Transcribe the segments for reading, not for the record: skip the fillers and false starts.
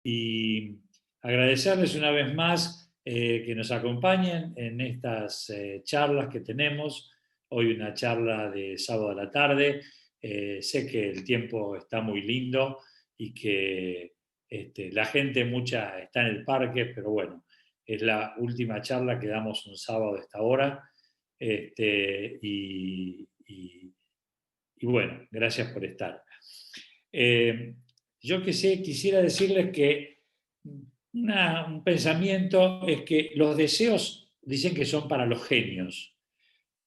y agradecerles una vez más que nos acompañen en estas charlas que tenemos. Hoy una charla de sábado a la tarde. Sé que el tiempo está muy lindo y que la gente mucha está en el parque, pero bueno, es la última charla que damos un sábado a esta hora. Y bueno, gracias por estar. Eh, yo quisiera decirles que un pensamiento es que los deseos dicen que son para los genios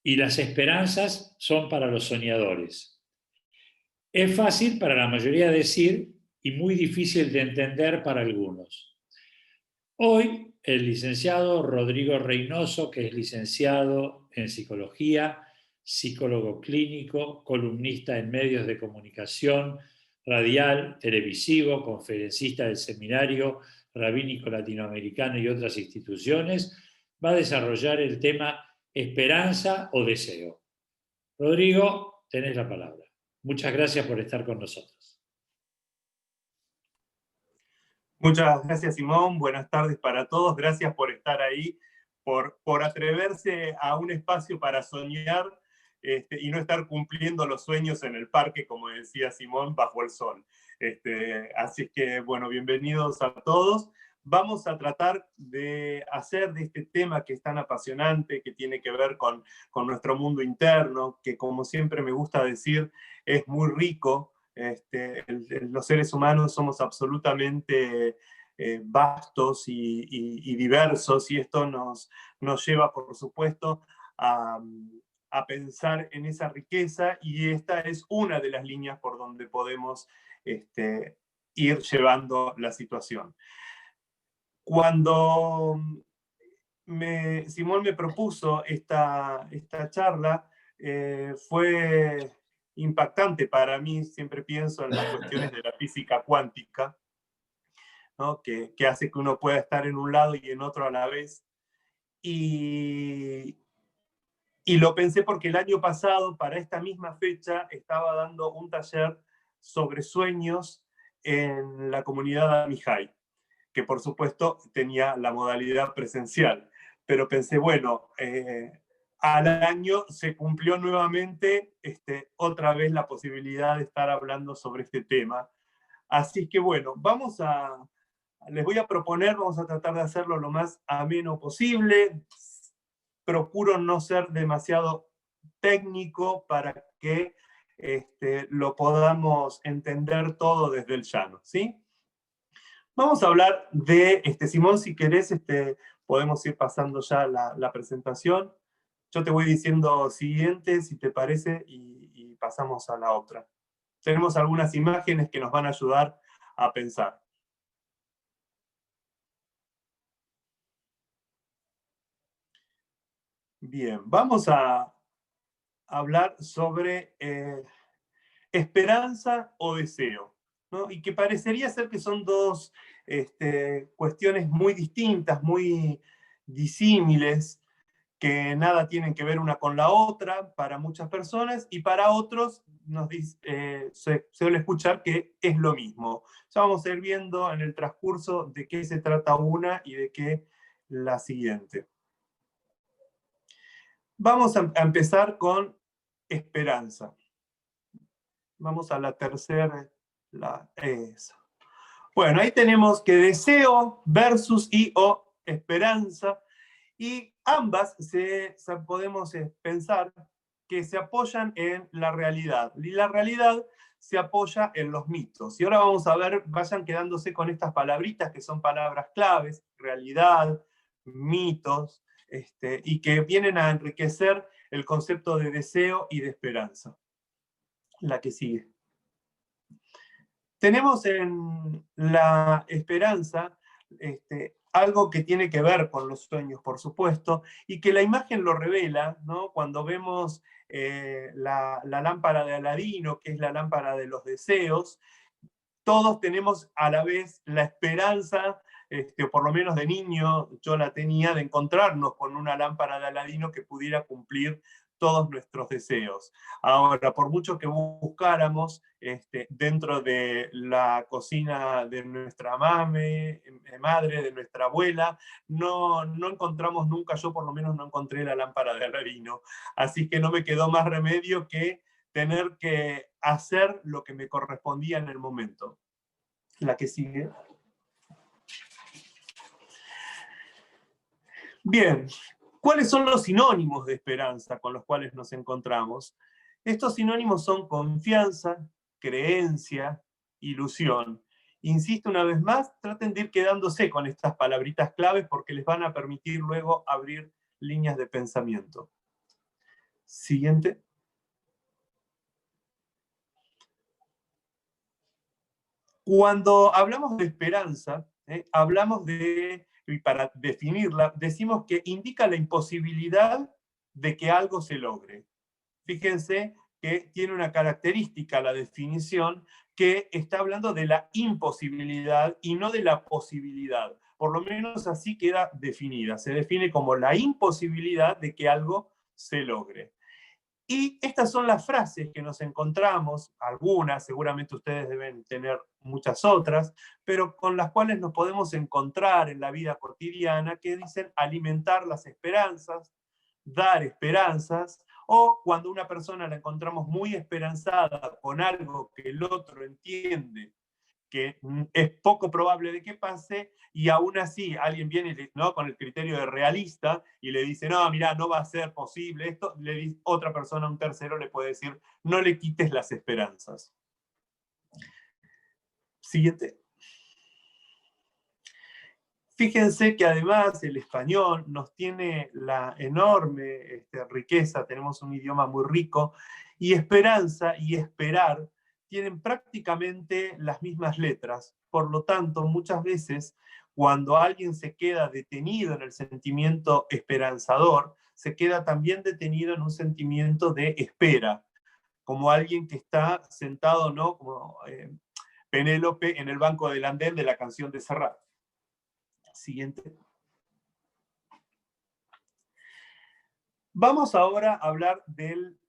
y las esperanzas son para los soñadores. Es fácil para la mayoría decir y muy difícil de entender para algunos. Hoy el licenciado Rodrigo Reynoso, que es licenciado en psicología, psicólogo clínico, columnista en medios de comunicación, radial, televisivo, conferencista del Seminario Rabínico Latinoamericano y otras instituciones, va a desarrollar el tema esperanza o deseo. Rodrigo, tenés la palabra. Muchas gracias por estar con nosotros. Muchas gracias, Simón. Buenas tardes para todos. Gracias por estar ahí, por atreverse a un espacio para soñar y no estar cumpliendo los sueños en el parque, como decía Simón, bajo el sol. Así que, bueno, bienvenidos a todos. Vamos a tratar de hacer de este tema que es tan apasionante, que tiene que ver con nuestro mundo interno, que como siempre me gusta decir, es muy rico. Los seres humanos somos absolutamente vastos y diversos, y esto nos lleva, por supuesto, a pensar en esa riqueza, y esta es una de las líneas por donde podemos ir llevando la situación. Cuando Simón me propuso esta charla, fue impactante para mí. Siempre pienso en las cuestiones de la física cuántica, ¿no? que hace que uno pueda estar en un lado y en otro a la vez. Y lo pensé porque el año pasado, para esta misma fecha, estaba dando un taller sobre sueños en la comunidad Amihai, que por supuesto tenía la modalidad presencial. Pero pensé, bueno, al año se cumplió nuevamente otra vez la posibilidad de estar hablando sobre este tema. Así que bueno, les voy a proponer, vamos a tratar de hacerlo lo más ameno posible. Procuro no ser demasiado técnico para que lo podamos entender todo desde el llano, ¿sí? Vamos a hablar de, Simón, si querés, podemos ir pasando ya la presentación. Yo te voy diciendo siguiente, si te parece, y pasamos a la otra. Tenemos algunas imágenes que nos van a ayudar a pensar. Bien, vamos a hablar sobre esperanza o deseo, ¿no? Y que parecería ser que son dos cuestiones muy distintas, muy disímiles, que nada tienen que ver una con la otra para muchas personas, y para otros se suele escuchar que es lo mismo. Ya vamos a ir viendo en el transcurso de qué se trata una y de qué la siguiente. Vamos a empezar con esperanza. Vamos a la tercera. Eso. Bueno, ahí tenemos que deseo versus o esperanza, y ambas podemos pensar que se apoyan en la realidad, y la realidad se apoya en los mitos. Y ahora vamos a ver, vayan quedándose con estas palabritas que son palabras claves: realidad, mitos, y que vienen a enriquecer el concepto de deseo y de esperanza. La que sigue. Tenemos en la esperanza algo que tiene que ver con los sueños, por supuesto, y que la imagen lo revela, ¿no? Cuando vemos la lámpara de Aladino, que es la lámpara de los deseos, todos tenemos a la vez la esperanza, o por lo menos de niño yo la tenía, de encontrarnos con una lámpara de Aladino que pudiera cumplir todos nuestros deseos. Ahora, por mucho que buscáramos dentro de la cocina de nuestra madre, de nuestra abuela, no encontramos nunca, yo por lo menos no encontré la lámpara de Aladino. Así que no me quedó más remedio que tener que hacer lo que me correspondía en el momento. La que sigue. Bien, ¿cuáles son los sinónimos de esperanza con los cuales nos encontramos? Estos sinónimos son confianza, creencia, ilusión. Insisto una vez más, traten de ir quedándose con estas palabritas claves porque les van a permitir luego abrir líneas de pensamiento. Siguiente. Cuando hablamos de esperanza, hablamos de, y para definirla, decimos que indica la imposibilidad de que algo se logre. Fíjense que tiene una característica la definición que está hablando de la imposibilidad y no de la posibilidad. Por lo menos así queda definida. Se define como la imposibilidad de que algo se logre. Y estas son las frases que nos encontramos, algunas, seguramente ustedes deben tener muchas otras, pero con las cuales nos podemos encontrar en la vida cotidiana, que dicen alimentar las esperanzas, dar esperanzas, o cuando una persona la encontramos muy esperanzada con algo que el otro entiende que es poco probable de que pase, y aún así alguien viene, ¿no?, con el criterio de realista y le dice, no, mira, no va a ser posible esto, le dice, otra persona, un tercero, le puede decir, no le quites las esperanzas. Siguiente. Fíjense que además el español nos tiene la enorme riqueza, tenemos un idioma muy rico, y esperanza y esperar tienen prácticamente las mismas letras. Por lo tanto, muchas veces cuando alguien se queda detenido en el sentimiento esperanzador, se queda también detenido en un sentimiento de espera, como alguien que está sentado, ¿no?, como Penélope en el banco del andén de la canción de Serrat. Siguiente. Vamos ahora a hablar del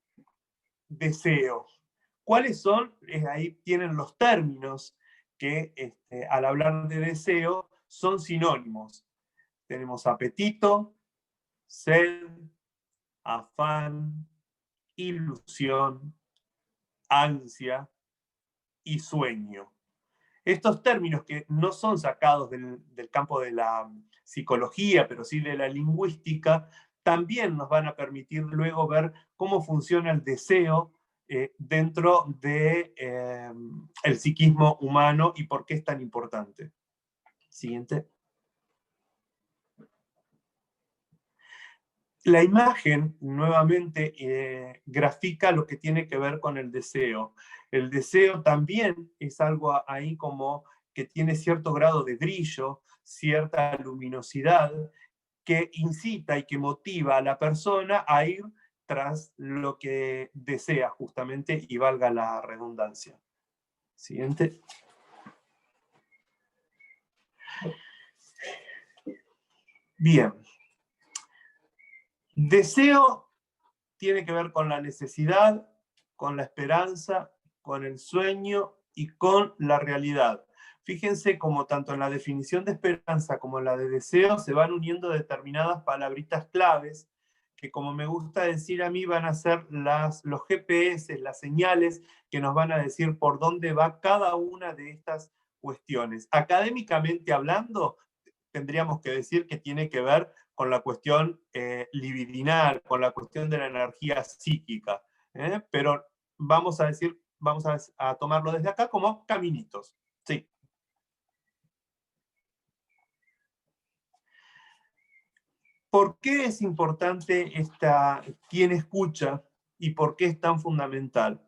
deseo. ¿Cuáles son? Ahí tienen los términos que al hablar de deseo son sinónimos. Tenemos apetito, sed, afán, ilusión, ansia y sueño. Estos términos que no son sacados del campo de la psicología, pero sí de la lingüística, también nos van a permitir luego ver cómo funciona el deseo dentro del psiquismo humano y por qué es tan importante. Siguiente. La imagen, nuevamente, grafica lo que tiene que ver con el deseo. El deseo también es algo ahí como que tiene cierto grado de brillo, cierta luminosidad, que incita y que motiva a la persona a ir tras lo que desea justamente, y valga la redundancia. Siguiente. Bien. Deseo tiene que ver con la necesidad, con la esperanza, con el sueño y con la realidad. Fíjense cómo tanto en la definición de esperanza como en la de deseo se van uniendo determinadas palabritas claves que, como me gusta decir a mí, van a ser los GPS, las señales que nos van a decir por dónde va cada una de estas cuestiones. Académicamente hablando, tendríamos que decir que tiene que ver con la cuestión libidinal, con la cuestión de la energía psíquica, pero vamos a tomarlo desde acá como caminitos. Sí. ¿Por qué es importante quién escucha y por qué es tan fundamental?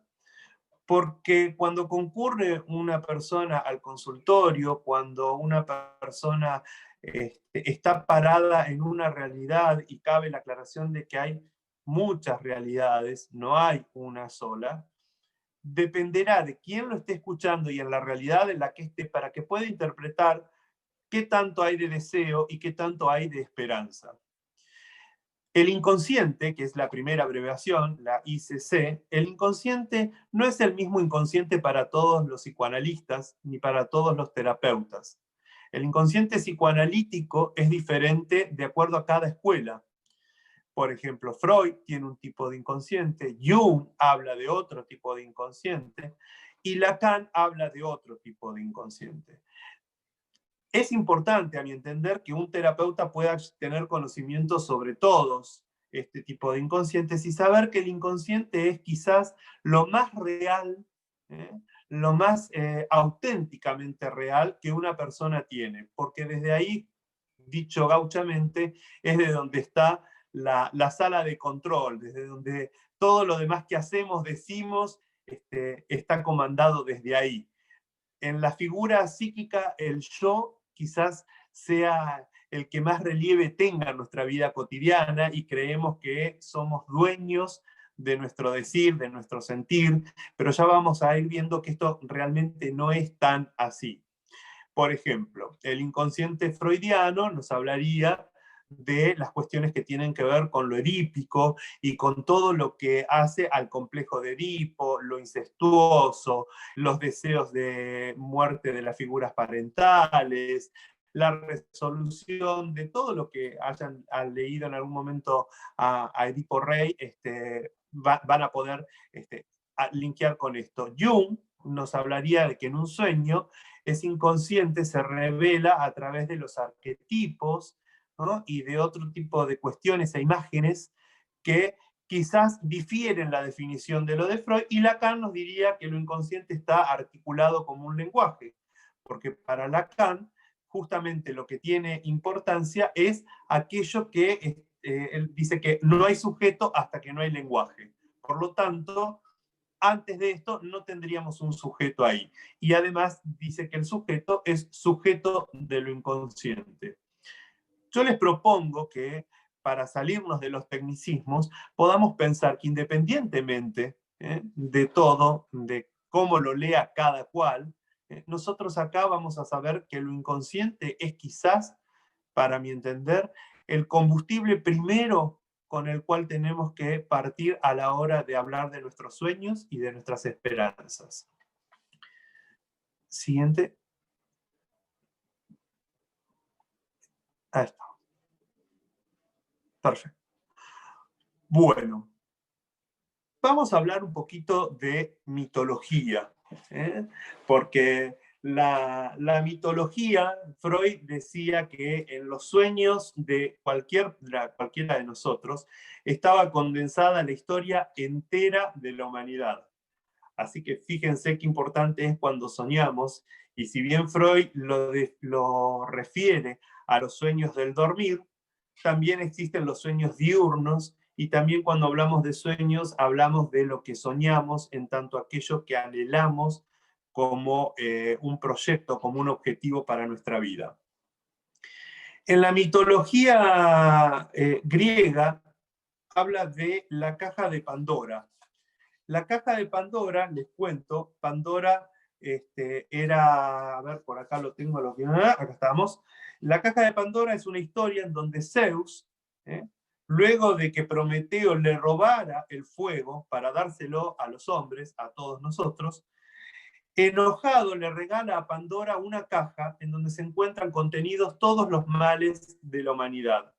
Porque cuando concurre una persona al consultorio, cuando una persona está parada en una realidad, y cabe la aclaración de que hay muchas realidades, no hay una sola, dependerá de quién lo esté escuchando y en la realidad en la que esté, para que pueda interpretar qué tanto hay de deseo y qué tanto hay de esperanza. El inconsciente, que es la primera abreviación, la ICC, el inconsciente no es el mismo inconsciente para todos los psicoanalistas ni para todos los terapeutas. El inconsciente psicoanalítico es diferente de acuerdo a cada escuela. Por ejemplo, Freud tiene un tipo de inconsciente, Jung habla de otro tipo de inconsciente y Lacan habla de otro tipo de inconsciente. Es importante, a mi entender, que un terapeuta pueda tener conocimiento sobre todos este tipo de inconscientes y saber que el inconsciente es quizás lo más real, lo más auténticamente real que una persona tiene, porque desde ahí, dicho gauchamente, es de donde está la sala de control, desde donde todo lo demás que hacemos, decimos, está comandado desde ahí. En la figura psíquica, el yo quizás sea el que más relieve tenga en nuestra vida cotidiana y creemos que somos dueños de nuestro decir, de nuestro sentir, pero ya vamos a ir viendo que esto realmente no es tan así. Por ejemplo, el inconsciente freudiano nos hablaría de las cuestiones que tienen que ver con lo edípico y con todo lo que hace al complejo de Edipo, lo incestuoso, los deseos de muerte de las figuras parentales, la resolución de todo lo que hayan leído en algún momento a Edipo Rey, van a poder linkear con esto. Jung nos hablaría de que en un sueño ese inconsciente se revela a través de los arquetipos, ¿no? Y de otro tipo de cuestiones e imágenes que quizás difieren la definición de lo de Freud, y Lacan nos diría que lo inconsciente está articulado como un lenguaje, porque para Lacan justamente lo que tiene importancia es aquello que él dice que no hay sujeto hasta que no hay lenguaje. Por lo tanto, antes de esto no tendríamos un sujeto ahí. Y además dice que el sujeto es sujeto de lo inconsciente. Yo les propongo que para salirnos de los tecnicismos podamos pensar que independientemente de todo, de cómo lo lea cada cual, nosotros acá vamos a saber que lo inconsciente es quizás, para mi entender, el combustible primero con el cual tenemos que partir a la hora de hablar de nuestros sueños y de nuestras esperanzas. Siguiente. Ahí está. Perfecto. Bueno, vamos a hablar un poquito de mitología, porque la mitología, Freud decía que en los sueños de cualquiera de nosotros estaba condensada la historia entera de la humanidad. Así que fíjense qué importante es cuando soñamos, y si bien Freud lo refiere a los sueños del dormir, también existen los sueños diurnos, y también cuando hablamos de sueños hablamos de lo que soñamos en tanto aquello que anhelamos como un proyecto, como un objetivo para nuestra vida. En la mitología griega habla de la caja de Pandora. La caja de Pandora, les cuento, Pandora era, a ver, por acá lo tengo, acá estamos. La caja de Pandora es una historia en donde Zeus, luego de que Prometeo le robara el fuego para dárselo a los hombres, a todos nosotros, enojado le regala a Pandora una caja en donde se encuentran contenidos todos los males de la humanidad.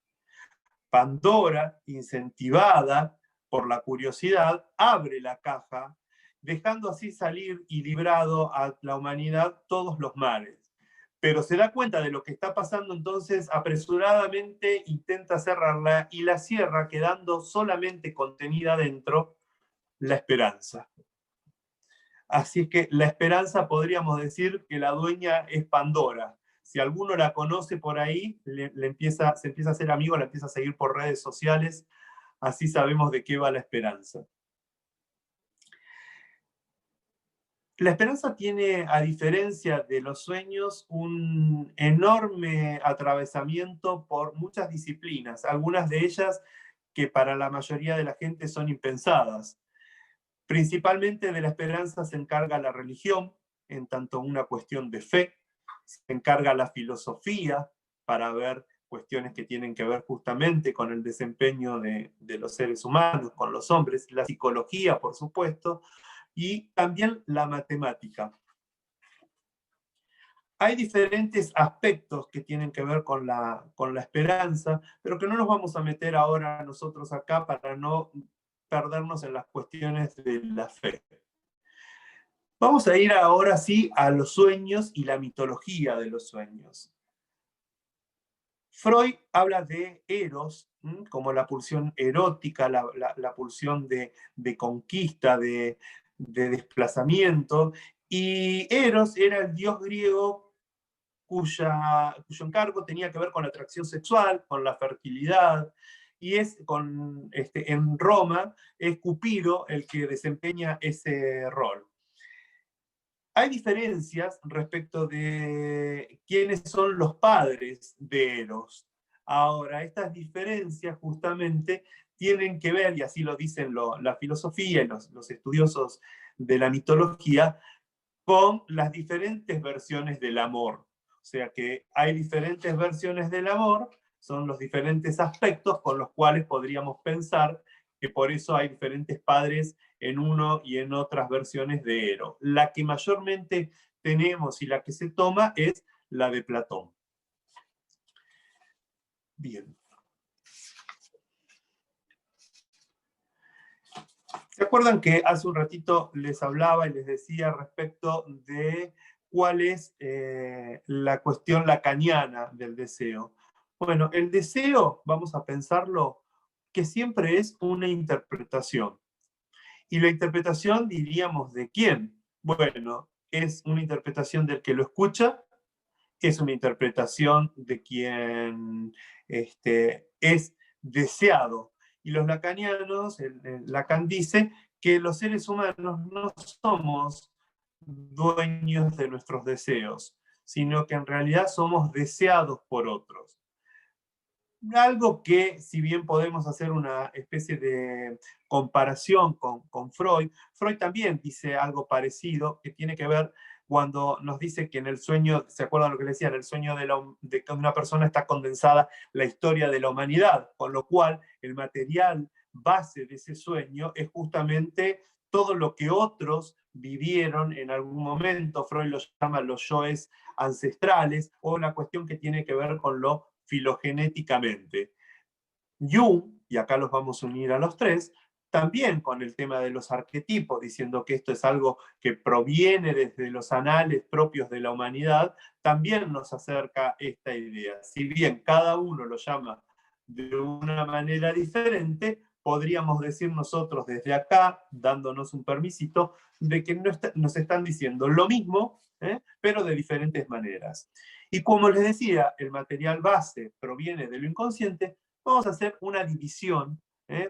Pandora, incentivada por la curiosidad, abre la caja, dejando así salir y librado a la humanidad todos los males. Pero se da cuenta de lo que está pasando, entonces apresuradamente intenta cerrarla y la cierra, quedando solamente contenida dentro la esperanza. Así es que la esperanza, podríamos decir que la dueña es Pandora. Si alguno la conoce por ahí, se empieza a hacer amigo, la empieza a seguir por redes sociales, así sabemos de qué va la esperanza. La esperanza tiene, a diferencia de los sueños, un enorme atravesamiento por muchas disciplinas, algunas de ellas que para la mayoría de la gente son impensadas. Principalmente de la esperanza se encarga la religión, en tanto una cuestión de fe, se encarga la filosofía para ver cuestiones que tienen que ver justamente con el desempeño de los seres humanos, con los hombres, la psicología, por supuesto, y también la matemática. Hay diferentes aspectos que tienen que ver con la esperanza, pero que no nos vamos a meter ahora nosotros acá para no perdernos en las cuestiones de la fe. Vamos a ir ahora sí a los sueños y la mitología de los sueños. Freud habla de Eros como la pulsión erótica, la pulsión de conquista, de desplazamiento, y Eros era el dios griego cuyo encargo tenía que ver con la atracción sexual, con la fertilidad, y en Roma es Cupido el que desempeña ese rol. Hay diferencias respecto de quiénes son los padres de Eros. Ahora, estas diferencias justamente tienen que ver, y así lo dicen la filosofía y los estudiosos de la mitología, con las diferentes versiones del amor. O sea que hay diferentes versiones del amor, son los diferentes aspectos con los cuales podríamos pensar que por eso hay diferentes padres en uno y en otras versiones de Eros. La que mayormente tenemos y la que se toma es la de Platón. Bien. ¿Se acuerdan que hace un ratito les hablaba y les decía respecto de cuál es la cuestión lacaniana del deseo? Bueno, el deseo, vamos a pensarlo, que siempre es una interpretación. Y la interpretación, diríamos, ¿de quién? Bueno, es una interpretación del que lo escucha, es una interpretación de quien es deseado. Y los lacanianos, Lacan dice que los seres humanos no somos dueños de nuestros deseos, sino que en realidad somos deseados por otros. Algo que, si bien podemos hacer una especie de comparación con Freud, Freud también dice algo parecido, que tiene que ver cuando nos dice que en el sueño, ¿se acuerdan lo que le decía? En el sueño de una persona está condensada la historia de la humanidad, con lo cual el material base de ese sueño es justamente todo lo que otros vivieron en algún momento. Freud lo llama los yoes ancestrales, o la cuestión que tiene que ver con lo filogenéticamente. Jung, y acá los vamos a unir a los tres, también con el tema de los arquetipos, diciendo que esto es algo que proviene desde los anales propios de la humanidad, también nos acerca esta idea. Si bien cada uno lo llama de una manera diferente, podríamos decir nosotros desde acá, dándonos un permisito, de que nos están diciendo lo mismo, pero de diferentes maneras. Y como les decía, el material base proviene de lo inconsciente, vamos a hacer una división,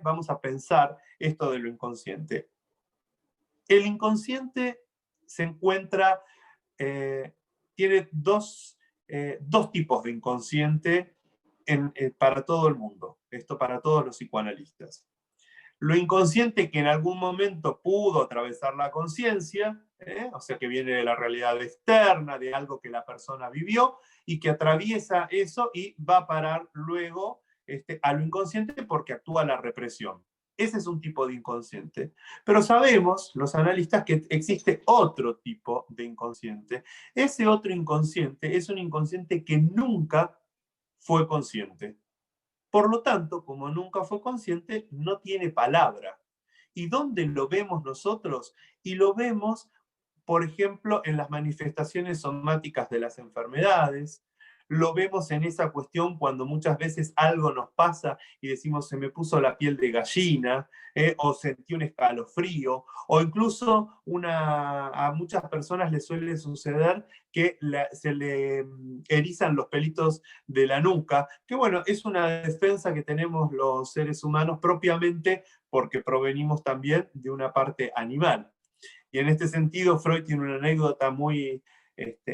vamos a pensar esto de lo inconsciente. El inconsciente se encuentra, tiene dos tipos de inconsciente para todo el mundo, esto para todos los psicoanalistas. Lo inconsciente que en algún momento pudo atravesar la conciencia, o sea que viene de la realidad externa, de algo que la persona vivió, y que atraviesa eso y va a parar luego a lo inconsciente porque actúa la represión. Ese es un tipo de inconsciente. Pero sabemos, los analistas, que existe otro tipo de inconsciente. Ese otro inconsciente es un inconsciente que nunca fue consciente. Por lo tanto, como nunca fue consciente, no tiene palabra. ¿Y dónde lo vemos nosotros? Y lo vemos, por ejemplo, en las manifestaciones somáticas de las enfermedades. Lo vemos en esa cuestión cuando muchas veces algo nos pasa y decimos se me puso la piel de gallina, o sentí un escalofrío, o incluso a muchas personas les suele suceder que se le erizan los pelitos de la nuca, que bueno, es una defensa que tenemos los seres humanos propiamente porque provenimos también de una parte animal. Y en este sentido, Freud tiene una anécdota muy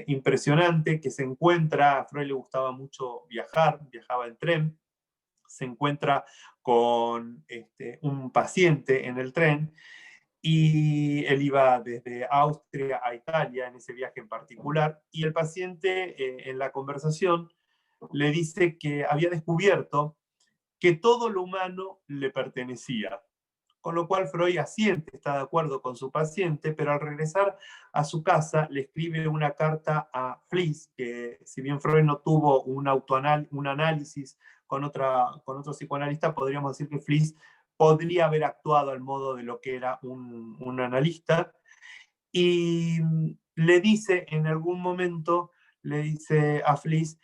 impresionante, que se encuentra, a Freud le gustaba mucho viajar, viajaba en tren, se encuentra con un paciente en el tren, y él iba desde Austria a Italia en ese viaje en particular, y el paciente en la conversación le dice que había descubierto que todo lo humano le pertenecía. Con lo cual Freud asiente, está de acuerdo con su paciente, pero al regresar a su casa le escribe una carta a Fliess, que si bien Freud no tuvo un análisis con otro psicoanalista, podríamos decir que Fliess podría haber actuado al modo de lo que era un analista, y le dice en algún momento, le dice a Fliess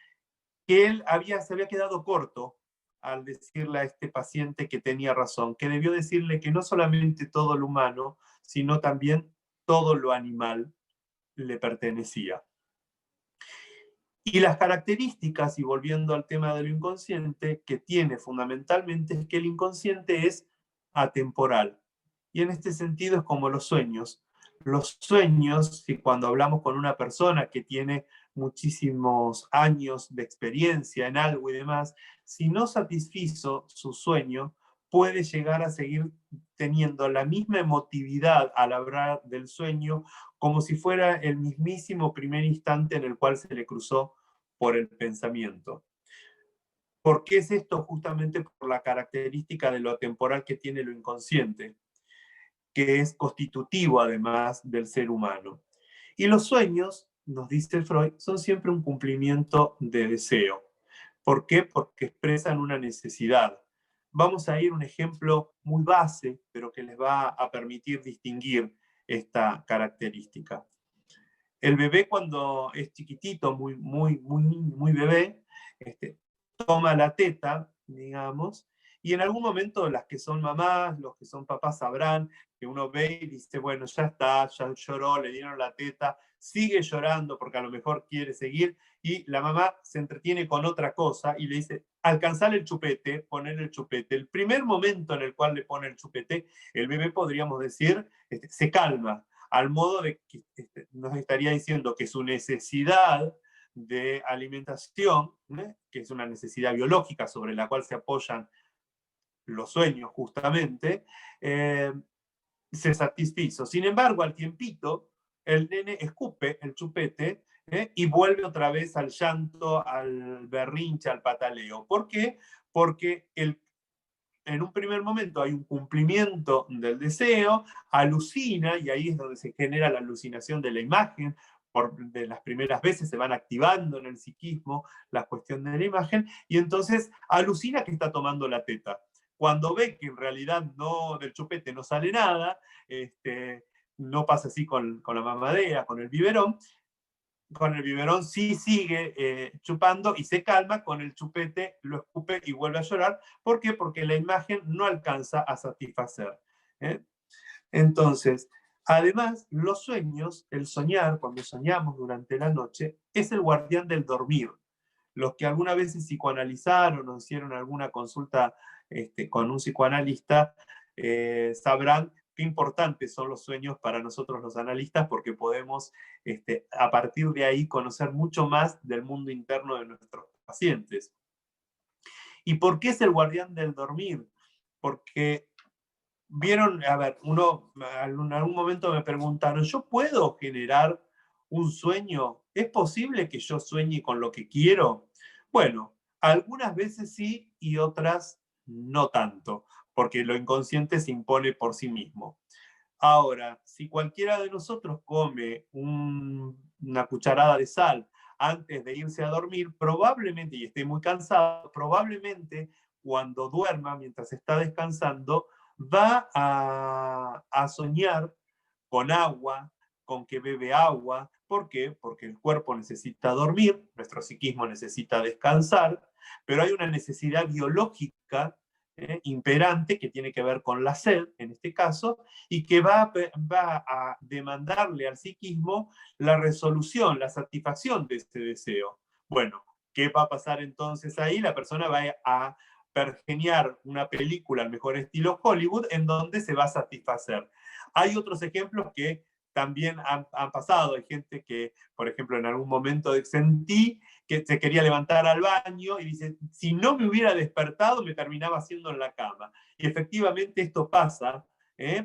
que él se había quedado corto al decirle a este paciente que tenía razón, que debió decirle que no solamente todo lo humano, sino también todo lo animal le pertenecía. Y las características, y volviendo al tema de lo inconsciente, que tiene fundamentalmente es que el inconsciente es atemporal. Y en este sentido es como los sueños. Los sueños, si cuando hablamos con una persona que tiene muchísimos años de experiencia en algo y demás, si no satisfizo su sueño, puede llegar a seguir teniendo la misma emotividad al hablar del sueño como si fuera el mismísimo primer instante en el cual se le cruzó por el pensamiento. ¿Por qué es esto? Justamente por la característica de lo atemporal que tiene lo inconsciente, que es constitutivo además del ser humano. Y los sueños, nos dice Freud, son siempre un cumplimiento de deseo. ¿Por qué? Porque expresan una necesidad. Vamos a ir a un ejemplo muy base, pero que les va a permitir distinguir esta característica. El bebé cuando es chiquitito, muy bebé, toma la teta, digamos, y en algún momento las que son mamás, los que son papás sabrán que uno ve y dice, bueno, ya está, ya lloró, le dieron la teta, sigue llorando porque a lo mejor quiere seguir, y la mamá se entretiene con otra cosa y le dice, alcanzar el chupete, poner el chupete. El primer momento en el cual le pone el chupete, el bebé, podríamos decir, se calma, al modo de que nos estaría diciendo que su necesidad de alimentación, que es una necesidad biológica sobre la cual se apoyan los sueños justamente, se satisfizo. Sin embargo, al tiempito, el nene escupe el chupete y vuelve otra vez al llanto, al berrinche, al pataleo. ¿Por qué? Porque en un primer momento hay un cumplimiento del deseo, alucina, y ahí es donde se genera la alucinación de la imagen, de las primeras veces se van activando en el psiquismo la cuestión de la imagen, y entonces alucina que está tomando la teta. Cuando ve que en realidad del chupete no sale nada, no pasa así con la mamadera, con el biberón sí sigue chupando y se calma, con el chupete lo escupe y vuelve a llorar. ¿Por qué? Porque la imagen no alcanza a satisfacer. Entonces, además, los sueños, el soñar, cuando soñamos durante la noche, es el guardián del dormir. Los que alguna vez se psicoanalizaron o hicieron alguna consulta con un psicoanalista sabrán qué importantes son los sueños para nosotros los analistas, porque podemos a partir de ahí conocer mucho más del mundo interno de nuestros pacientes. ¿Y por qué es el guardián del dormir? Porque vieron, a ver, en algún momento me preguntaron, ¿yo puedo generar un sueño? ¿Es posible que yo sueñe con lo que quiero? Bueno, algunas veces sí y otras no tanto, porque lo inconsciente se impone por sí mismo. Ahora, si cualquiera de nosotros come una cucharada de sal antes de irse a dormir, probablemente, y esté muy cansado, probablemente cuando duerma, mientras está descansando, va a soñar con agua, con que bebe agua. ¿Por qué? Porque el cuerpo necesita dormir, nuestro psiquismo necesita descansar, pero hay una necesidad biológica imperante que tiene que ver con la sed, en este caso, y que va a demandarle al psiquismo la resolución, la satisfacción de este deseo. Bueno, ¿qué va a pasar entonces ahí? La persona va a pergeniar una película al mejor estilo Hollywood en donde se va a satisfacer. Hay otros ejemplos que también han pasado. Hay gente que, por ejemplo, en algún momento sentí que se quería levantar al baño y dice, si no me hubiera despertado, me terminaba haciendo en la cama. Y efectivamente esto pasa.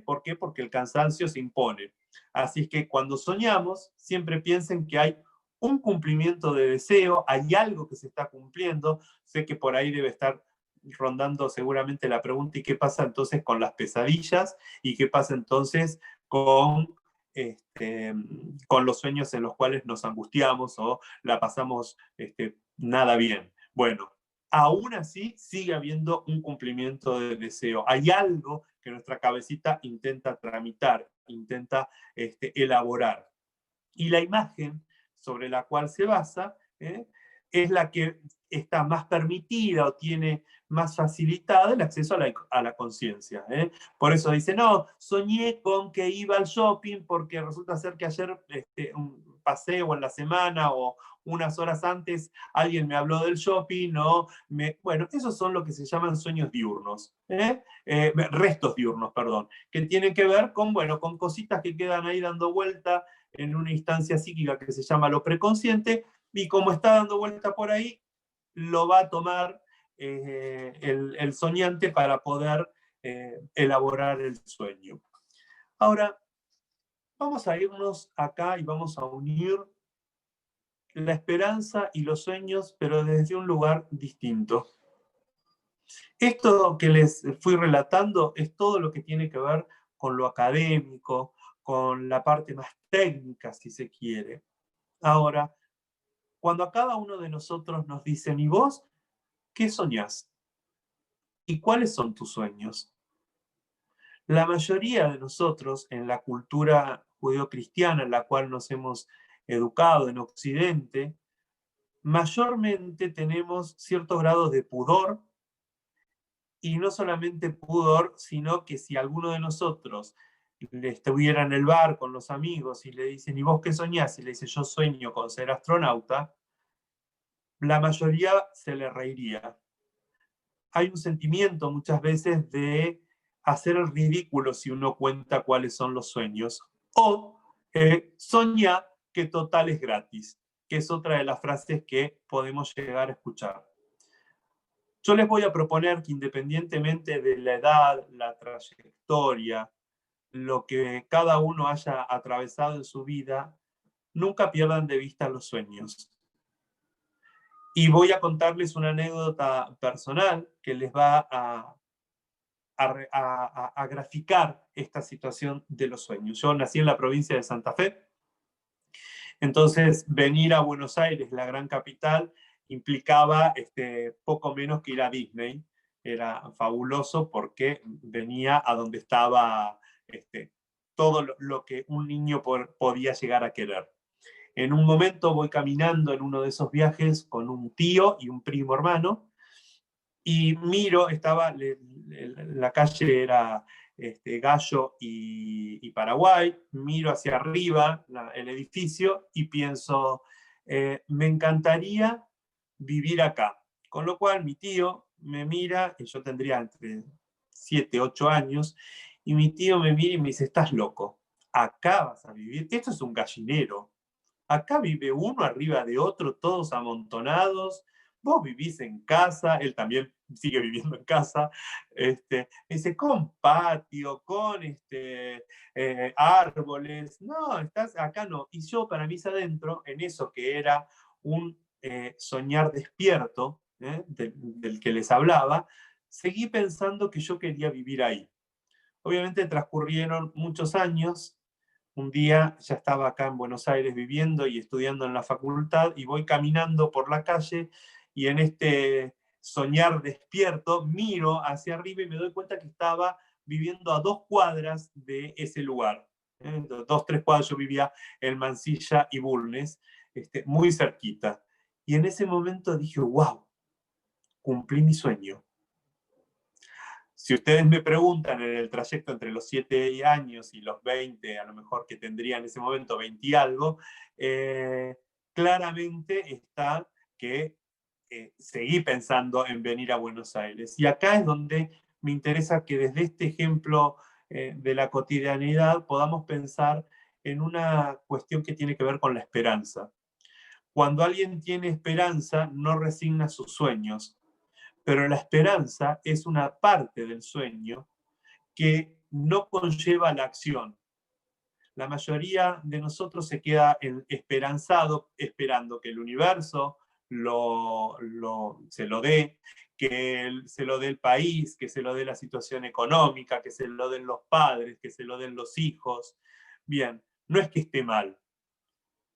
¿Por qué? Porque el cansancio se impone. Así es que cuando soñamos, siempre piensen que hay un cumplimiento de deseo, hay algo que se está cumpliendo. Sé que por ahí debe estar rondando seguramente la pregunta: ¿y qué pasa entonces con las pesadillas? ¿Y qué pasa entonces este, con los sueños en los cuales nos angustiamos o la pasamos nada bien? Bueno, aún así sigue habiendo un cumplimiento de deseo. Hay algo que nuestra cabecita intenta tramitar, intenta elaborar. Y la imagen sobre la cual se basa es la que está más permitida o tiene más facilitado el acceso a la conciencia. Por eso dice, no, soñé con que iba al shopping porque resulta ser que ayer un paseo en la semana o unas horas antes alguien me habló del shopping, ¿no? Bueno, esos son lo que se llaman sueños diurnos, restos diurnos, perdón, que tienen que ver con, bueno, con cositas que quedan ahí dando vuelta en una instancia psíquica que se llama lo preconsciente, y como está dando vuelta por ahí, lo va a tomar el soñante para poder elaborar el sueño. Ahora, vamos a irnos acá y vamos a unir la esperanza y los sueños, pero desde un lugar distinto. Esto que les fui relatando es todo lo que tiene que ver con lo académico, con la parte más técnica, si se quiere. Ahora, cuando a cada uno de nosotros nos dicen, ¿y vos qué soñás? ¿Y cuáles son tus sueños? La mayoría de nosotros, en la cultura judeocristiana en la cual nos hemos educado en Occidente, mayormente tenemos ciertos grados de pudor, y no solamente pudor, sino que si alguno de nosotros estuviera en el bar con los amigos y le dicen, ¿y vos qué soñás? Y le dice, yo sueño con ser astronauta, la mayoría se le reiría. Hay un sentimiento muchas veces de hacer el ridículo si uno cuenta cuáles son los sueños. O soñar que total es gratis, que es otra de las frases que podemos llegar a escuchar. Yo les voy a proponer que independientemente de la edad, la trayectoria, lo que cada uno haya atravesado en su vida, nunca pierdan de vista los sueños. Y voy a contarles una anécdota personal que les va a graficar esta situación de los sueños. Yo nací en la provincia de Santa Fe, entonces venir a Buenos Aires, la gran capital, implicaba poco menos que ir a Disney. Era fabuloso porque venía a donde estaba todo lo que un niño podía llegar a querer. En un momento voy caminando en uno de esos viajes con un tío y un primo hermano, y miro, la calle era Gallo y Paraguay, miro hacia arriba el edificio y pienso, me encantaría vivir acá. Con lo cual mi tío me mira, y yo tendría entre 7, 8 años, y mi tío me mira y me dice, estás loco, acá vas a vivir, esto es un gallinero. Acá vive uno arriba de otro, todos amontonados. Vos vivís en casa, él también sigue viviendo en casa. Dice, con patio, con árboles. No, estás acá no. Y yo, para mí, adentro, en eso que era un soñar despierto, del que les hablaba, seguí pensando que yo quería vivir ahí. Obviamente transcurrieron muchos años. Un día ya estaba acá en Buenos Aires viviendo y estudiando en la facultad, y voy caminando por la calle y en este soñar despierto miro hacia arriba y me doy cuenta que estaba viviendo a 2 cuadras de ese lugar. 2, 3 cuadras. Yo vivía en Mansilla y Bulnes, muy cerquita. Y en ese momento dije, wow, cumplí mi sueño. Si ustedes me preguntan en el trayecto entre los 7 años y los 20, a lo mejor que tendría en ese momento 20 y algo, claramente está que seguí pensando en venir a Buenos Aires. Y acá es donde me interesa que desde este ejemplo de la cotidianidad podamos pensar en una cuestión que tiene que ver con la esperanza. Cuando alguien tiene esperanza, no resigna sus sueños, pero la esperanza es una parte del sueño que no conlleva la acción. La mayoría de nosotros se queda esperanzado, esperando que el universo se lo dé, que se lo dé el país, que se lo dé la situación económica, que se lo den los padres, que se lo den los hijos. Bien, no es que esté mal,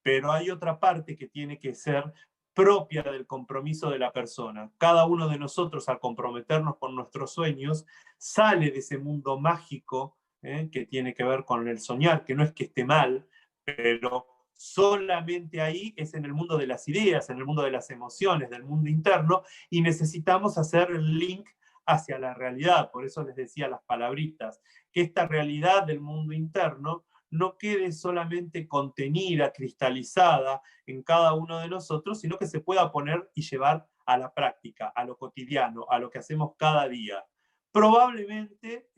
pero hay otra parte que tiene que ser propia del compromiso de la persona. Cada uno de nosotros, al comprometernos con nuestros sueños, sale de ese mundo mágico que tiene que ver con el soñar, que no es que esté mal, pero solamente ahí es en el mundo de las ideas, en el mundo de las emociones, del mundo interno, y necesitamos hacer el link hacia la realidad. Por eso les decía las palabritas, que esta realidad del mundo interno no quede solamente contenida, cristalizada en cada uno de nosotros, sino que se pueda poner y llevar a la práctica, a lo cotidiano, a lo que hacemos cada día. Probablemente,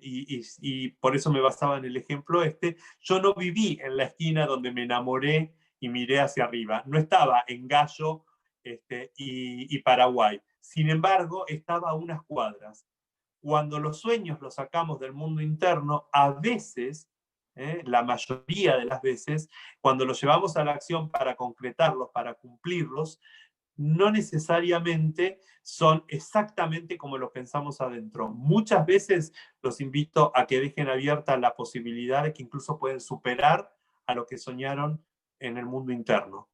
y por eso me basaba en el ejemplo yo no viví en la esquina donde me enamoré y miré hacia arriba. No estaba en Gallo y Paraguay. Sin embargo, estaba a unas cuadras. Cuando los sueños los sacamos del mundo interno, a veces, la mayoría de las veces, cuando los llevamos a la acción para concretarlos, para cumplirlos, no necesariamente son exactamente como lo pensamos adentro. Muchas veces los invito a que dejen abierta la posibilidad de que incluso pueden superar a lo que soñaron en el mundo interno,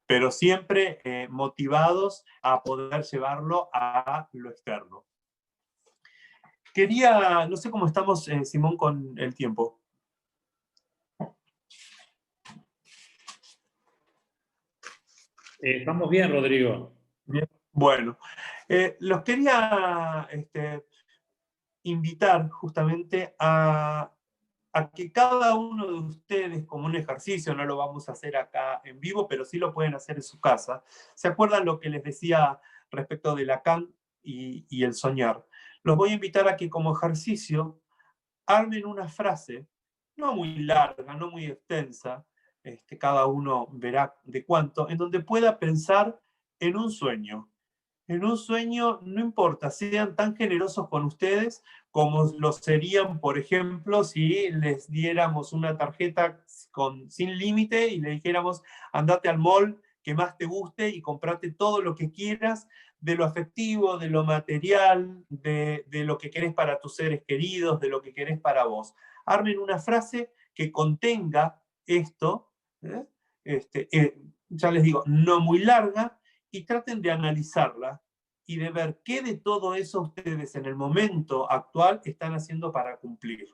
pero siempre motivados a poder llevarlo a lo externo. Quería, no sé cómo estamos, Simón, con el tiempo. Estamos bien, Rodrigo. Bien. Bueno, los quería invitar justamente a que cada uno de ustedes, como un ejercicio, no lo vamos a hacer acá en vivo, pero sí lo pueden hacer en su casa. ¿Se acuerdan lo que les decía respecto de Lacan y el soñar? Los voy a invitar a que como ejercicio armen una frase, no muy larga, no muy extensa, cada uno verá de cuánto, en donde pueda pensar en un sueño. En un sueño, no importa, sean tan generosos con ustedes como lo serían, por ejemplo, si les diéramos una tarjeta sin límite y le dijéramos, andate al mall que más te guste y comprate todo lo que quieras, de lo afectivo, de lo material, de lo que querés para tus seres queridos, de lo que querés para vos. Armen una frase que contenga esto, ¿eh? Ya les digo, no muy larga, y traten de analizarla y de ver qué de todo eso ustedes en el momento actual están haciendo para cumplir.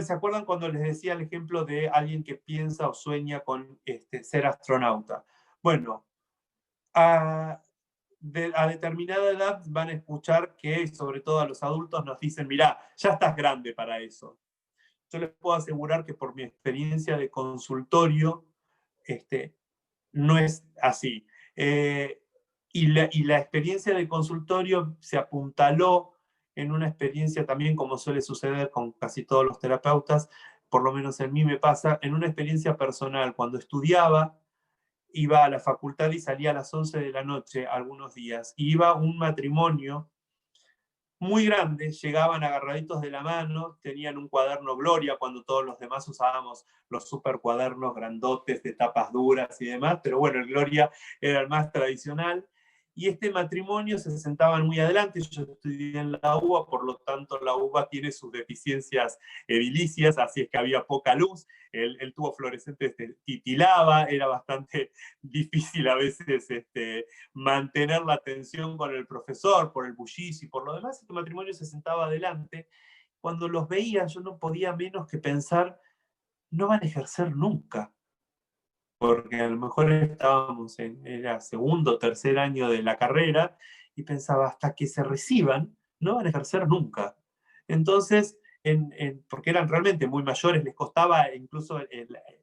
¿Se acuerdan cuando les decía el ejemplo de alguien que piensa o sueña con ser astronauta? Bueno, a determinada edad van a escuchar que, sobre todo a los adultos, nos dicen, mirá, ya estás grande para eso. Yo les puedo asegurar que por mi experiencia de consultorio, no es así. Y la experiencia de consultorio se apuntaló en una experiencia también, como suele suceder con casi todos los terapeutas, por lo menos en mí me pasa, en una experiencia personal. Cuando estudiaba, iba a la facultad y salía a las 11 de la noche algunos días. Y iba un matrimonio muy grandes, llegaban agarraditos de la mano, tenían un cuaderno Gloria cuando todos los demás usábamos los super cuadernos grandotes de tapas duras y demás, pero bueno, el Gloria era el más tradicional. Y este matrimonio se sentaban muy adelante, yo estudié en la UBA, por lo tanto la UBA tiene sus deficiencias edilicias, así es que había poca luz, el tubo fluorescente titilaba, era bastante difícil a veces mantener la atención con el profesor por el bullicio y por lo demás. Este matrimonio se sentaba adelante. Cuando los veía yo no podía menos que pensar, no van a ejercer nunca, porque a lo mejor estábamos era segundo o tercer año de la carrera y pensaba, hasta que se reciban, no van a ejercer nunca. Entonces, porque eran realmente muy mayores, les costaba incluso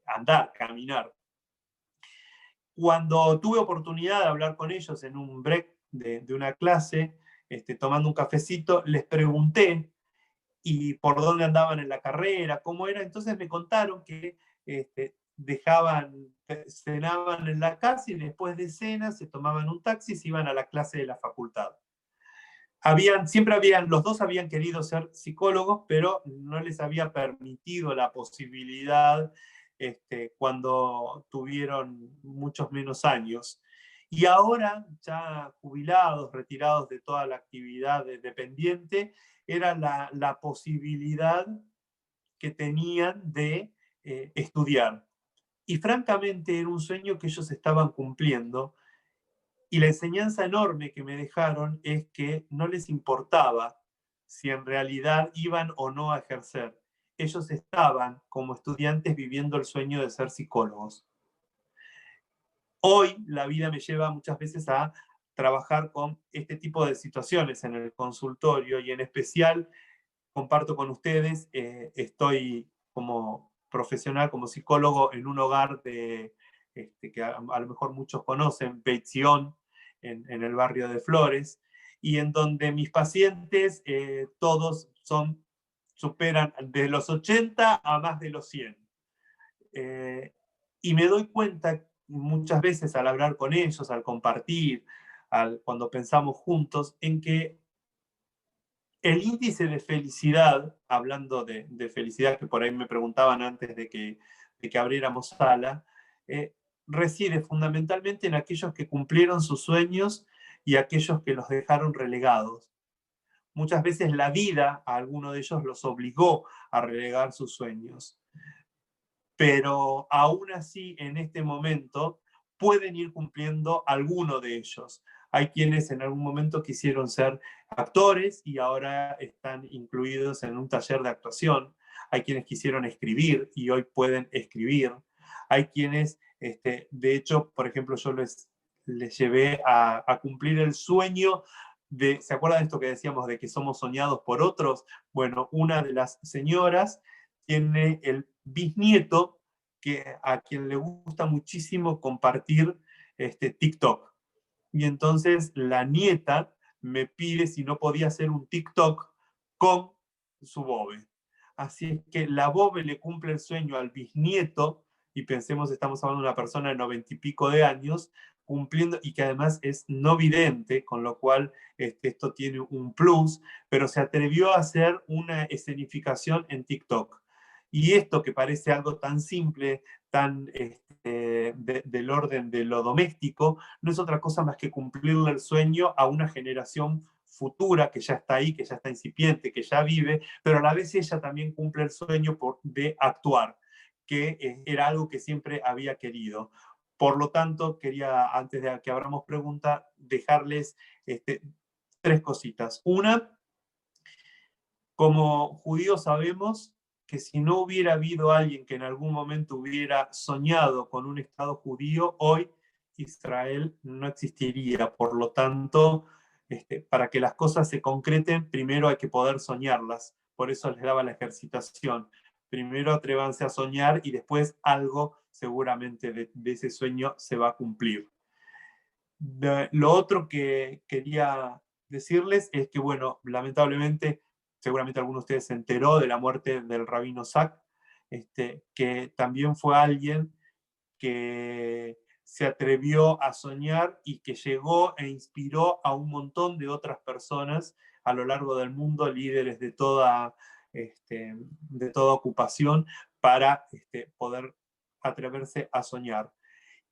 andar, caminar. Cuando tuve oportunidad de hablar con ellos en un break de una clase, tomando un cafecito, les pregunté y por dónde andaban en la carrera, cómo era. Entonces me contaron que cenaban en la casa y después de cena se tomaban un taxi y se iban a la clase de la facultad. los dos habían querido ser psicólogos, pero no les había permitido la posibilidad cuando tuvieron muchos menos años. Y ahora, ya jubilados, retirados de toda la actividad dependiente, era la posibilidad que tenían de estudiar. Y francamente era un sueño que ellos estaban cumpliendo, y la enseñanza enorme que me dejaron es que no les importaba si en realidad iban o no a ejercer. Ellos estaban como estudiantes viviendo el sueño de ser psicólogos. Hoy la vida me lleva muchas veces a trabajar con este tipo de situaciones en el consultorio, y en especial comparto con ustedes, estoy como profesional, como psicólogo en un hogar que a lo mejor muchos conocen, Beición, en el barrio de Flores, y en donde mis pacientes todos superan de los 80 a más de los 100. Y me doy cuenta muchas veces al hablar con ellos, al compartir, cuando pensamos juntos, en que el índice de felicidad, hablando de felicidad, que por ahí me preguntaban antes de que abriéramos sala, reside fundamentalmente en aquellos que cumplieron sus sueños y aquellos que los dejaron relegados. Muchas veces la vida a alguno de ellos los obligó a relegar sus sueños, pero aún así en este momento pueden ir cumpliendo alguno de ellos. Hay quienes en algún momento quisieron ser actores y ahora están incluidos en un taller de actuación. Hay quienes quisieron escribir y hoy pueden escribir. Hay quienes, de hecho, por ejemplo, yo les llevé a cumplir el sueño ¿se acuerdan de esto que decíamos de que somos soñados por otros? Bueno, una de las señoras tiene el bisnieto a quien le gusta muchísimo compartir TikTok. Y entonces la nieta me pide si no podía hacer un TikTok con su bobe. Así es que la bobe le cumple el sueño al bisnieto, y pensemos, estamos hablando de una persona de 90 y pico de años, cumpliendo, y que además es no vidente, con lo cual esto tiene un plus, pero se atrevió a hacer una escenificación en TikTok. Y esto que parece algo tan simple, tan del orden de lo doméstico, no es otra cosa más que cumplirle el sueño a una generación futura que ya está ahí, que ya está incipiente, que ya vive, pero a la vez ella también cumple el sueño de actuar, que era algo que siempre había querido. Por lo tanto, quería, antes de que abramos pregunta, dejarles tres cositas. Una, como judíos sabemos que si no hubiera habido alguien que en algún momento hubiera soñado con un Estado judío, hoy Israel no existiría. Por lo tanto, para que las cosas se concreten, primero hay que poder soñarlas. Por eso les daba la ejercitación. Primero atrévanse a soñar y después algo seguramente de ese sueño se va a cumplir. Lo otro que quería decirles es que, bueno, lamentablemente, seguramente alguno de ustedes se enteró de la muerte del rabino Sack, que también fue alguien que se atrevió a soñar y que llegó e inspiró a un montón de otras personas a lo largo del mundo, líderes de toda ocupación, para poder atreverse a soñar.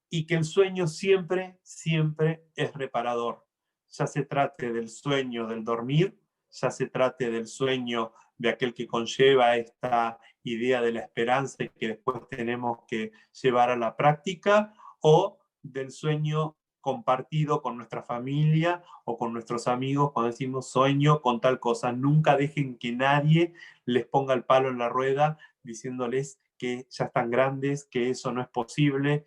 Y que el sueño siempre, siempre es reparador. Ya se trate del sueño del dormir, ya se trate del sueño de aquel que conlleva esta idea de la esperanza y que después tenemos que llevar a la práctica, o del sueño compartido con nuestra familia o con nuestros amigos cuando decimos sueño con tal cosa. Nunca dejen que nadie les ponga el palo en la rueda diciéndoles que ya están grandes, que eso no es posible.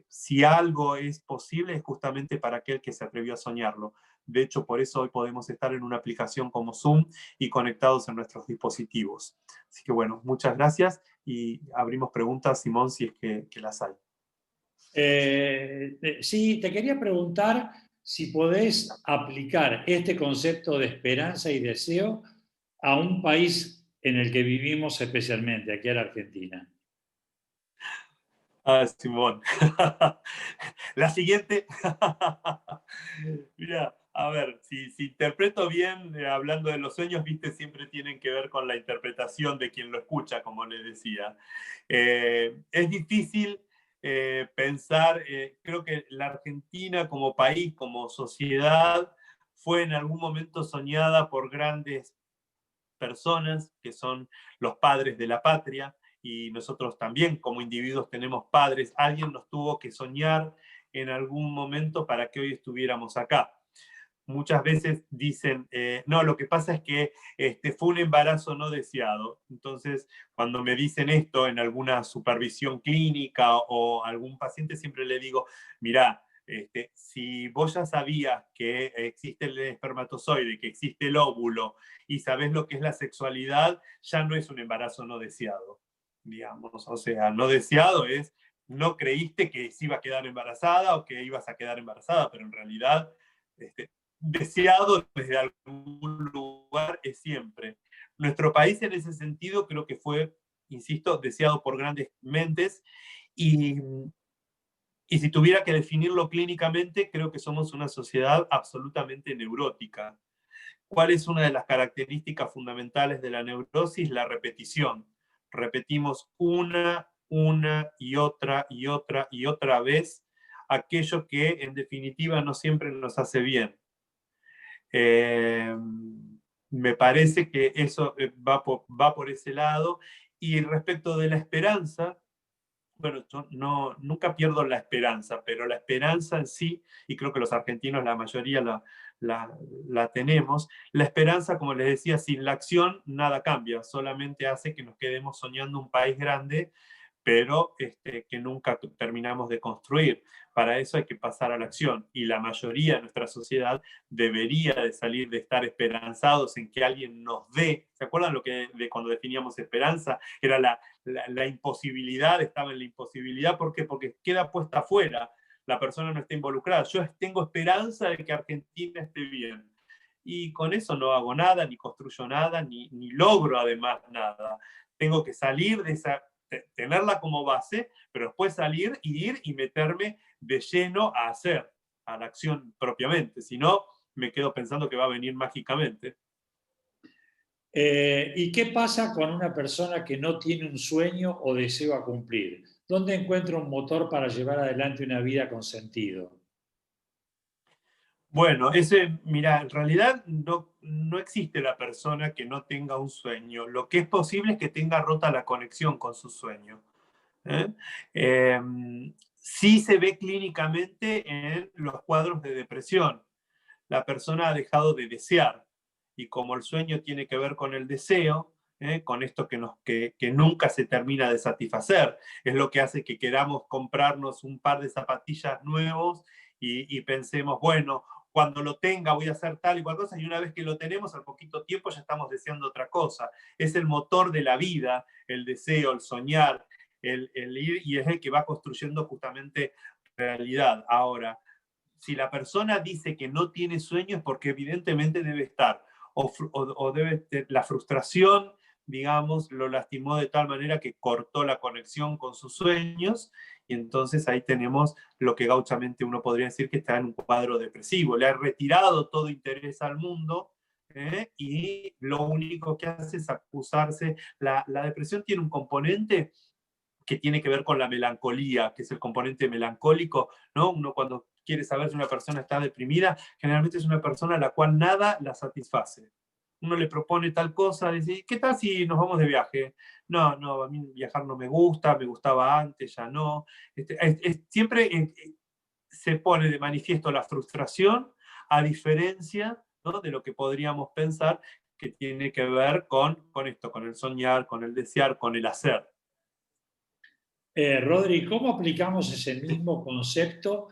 Si algo es posible es justamente para aquel que se atrevió a soñarlo. De hecho, por eso hoy podemos estar en una aplicación como Zoom y conectados en nuestros dispositivos. Así que bueno, muchas gracias y abrimos preguntas, Simón, si es que las hay. Sí, te quería preguntar si podés aplicar este concepto de esperanza y deseo a un país en el que vivimos especialmente, aquí en Argentina. Simón. La siguiente. Mira, A ver, si interpreto bien, hablando de los sueños, viste, siempre tienen que ver con la interpretación de quien lo escucha, como les decía. Es difícil pensar, creo que la Argentina como país, como sociedad, fue en algún momento soñada por grandes personas que son los padres de la patria, y nosotros también como individuos tenemos padres. Alguien nos tuvo que soñar en algún momento para que hoy estuviéramos acá. Muchas veces dicen, no, lo que pasa es que fue un embarazo no deseado. Entonces, cuando me dicen esto en alguna supervisión clínica o algún paciente, siempre le digo, mira, si vos ya sabías que existe el espermatozoide, que existe el óvulo y sabés lo que es la sexualidad, ya no es un embarazo no deseado, digamos. O sea, no deseado es, no creíste que se iba a quedar embarazada o que ibas a quedar embarazada, pero en realidad deseado desde algún lugar es siempre. Nuestro país en ese sentido creo que fue, insisto, deseado por grandes mentes, y, y si tuviera que definirlo clínicamente, creo que somos una sociedad absolutamente neurótica. ¿Cuál es una de las características fundamentales de la neurosis? La repetición. Repetimos una y otra vez aquello que en definitiva no siempre nos hace bien. Eh, Me parece que eso va por ese lado. Y respecto de la esperanza, bueno, yo nunca pierdo la esperanza, pero la esperanza en sí, y creo que los argentinos la mayoría la tenemos, la esperanza, como les decía, sin la acción nada cambia, solamente hace que nos quedemos soñando un país grande, pero que nunca terminamos de construir. Para eso hay que pasar a la acción, y la mayoría de nuestra sociedad debería de salir de estar esperanzados en que alguien nos dé. ¿Se acuerdan lo que de cuando definíamos esperanza? Era la imposibilidad, estaba en la imposibilidad. ¿Por qué? Porque queda puesta afuera, la persona no está involucrada. Yo tengo esperanza de que Argentina esté bien, y con eso no hago nada, ni construyo nada, ni logro además nada. Tengo que salir de esa, tenerla como base, pero después salir y ir y meterme de lleno a hacer, a la acción propiamente. Si no, me quedo pensando que va a venir mágicamente. ¿Y qué pasa con una persona que no tiene un sueño o deseo a cumplir? ¿Dónde encuentra un motor para llevar adelante una vida con sentido? Bueno, mira, en realidad no existe la persona que no tenga un sueño. Lo que es posible es que tenga rota la conexión con su sueño. ¿Eh? Eh, sí se ve clínicamente en los cuadros de depresión. La persona ha dejado de desear, y como el sueño tiene que ver con el deseo, con esto que nunca se termina de satisfacer, es lo que hace que queramos comprarnos un par de zapatillas nuevos y pensemos, bueno, cuando lo tenga voy a hacer tal y cual cosa, y una vez que lo tenemos, al poquito tiempo ya estamos deseando otra cosa. Es el motor de la vida, el deseo, el soñar, el ir, y es el que va construyendo justamente realidad. Ahora, si la persona dice que no tiene sueños, porque evidentemente debe estar, o debe, la frustración, digamos, lo lastimó de tal manera que cortó la conexión con sus sueños, y entonces ahí tenemos lo que gauchamente uno podría decir que está en un cuadro depresivo. Le ha retirado todo interés al mundo, y lo único que hace es acusarse. La depresión tiene un componente que tiene que ver con la melancolía, que es el componente melancólico, ¿no? Uno cuando quiere saber si una persona está deprimida, generalmente es una persona a la cual nada la satisface. Uno le propone tal cosa, dice, ¿qué tal si nos vamos de viaje? No, a mí viajar no me gusta, me gustaba antes, ya no. Siempre se pone de manifiesto la frustración, a diferencia, ¿no?, de lo que podríamos pensar que tiene que ver con esto, con el soñar, con el desear, con el hacer. Rodri, ¿cómo aplicamos ese mismo concepto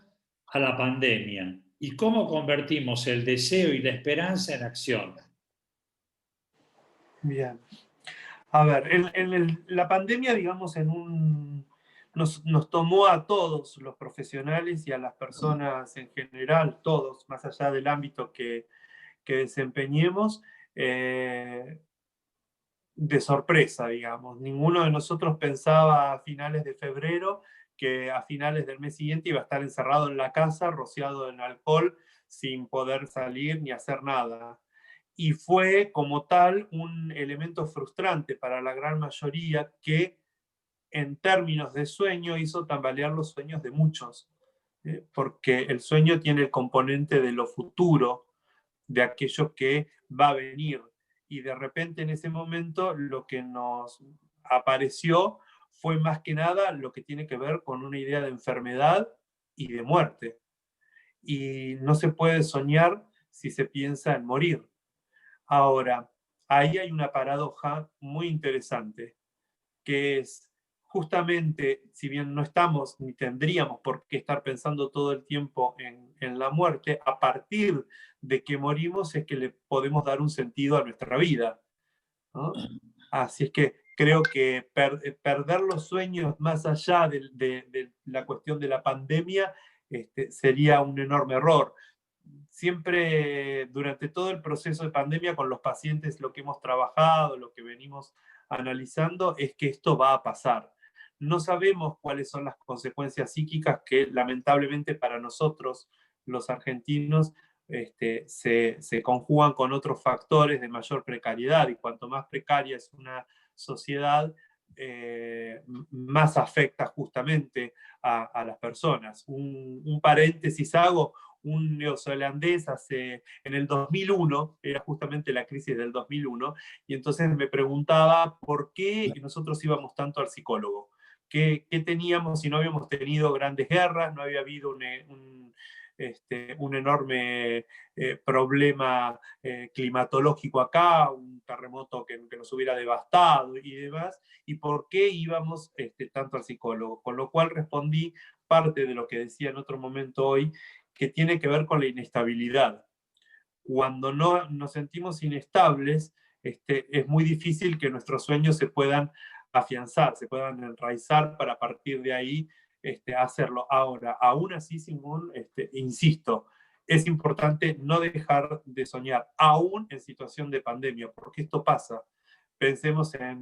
a la pandemia? ¿Y cómo convertimos el deseo y la esperanza en acción? Bien. A ver, la pandemia, digamos, nos tomó a todos los profesionales y a las personas en general, todos, más allá del ámbito que desempeñemos, eh, de sorpresa, digamos. Ninguno de nosotros pensaba a finales de febrero que a finales del mes siguiente iba a estar encerrado en la casa, rociado en alcohol, sin poder salir ni hacer nada. Y fue como tal un elemento frustrante para la gran mayoría que en términos de sueño hizo tambalear los sueños de muchos, porque el sueño tiene el componente de lo futuro, de aquello que va a venir. Y de repente en ese momento lo que nos apareció fue más que nada lo que tiene que ver con una idea de enfermedad y de muerte. Y no se puede soñar si se piensa en morir. Ahora, ahí hay una paradoja muy interesante, que es justamente, si bien no estamos ni tendríamos por qué estar pensando todo el tiempo en la muerte, a partir de que morimos es que le podemos dar un sentido a nuestra vida, ¿no? Así es que creo que perder los sueños más allá de la cuestión de la pandemia sería un enorme error. Siempre durante todo el proceso de pandemia con los pacientes lo que hemos trabajado, lo que venimos analizando es que esto va a pasar. No sabemos cuáles son las consecuencias psíquicas que lamentablemente para nosotros, los argentinos, se conjugan con otros factores de mayor precariedad, y cuanto más precaria es una sociedad, más afecta justamente a las personas. Un paréntesis hago, un neozelandés en el 2001, era justamente la crisis del 2001, y entonces me preguntaba por qué nosotros íbamos tanto al psicólogo. ¿Qué teníamos si no habíamos tenido grandes guerras, no había habido un enorme problema climatológico acá, un terremoto que nos hubiera devastado y demás, y por qué íbamos tanto al psicólogo? Con lo cual respondí parte de lo que decía en otro momento hoy, que tiene que ver con la inestabilidad. Cuando no nos sentimos inestables, es muy difícil que nuestros sueños se puedan afianzar, se puedan enraizar para a partir de ahí hacerlo. Ahora, aún así, Simón, insisto, es importante no dejar de soñar, aún en situación de pandemia, porque esto pasa. Pensemos a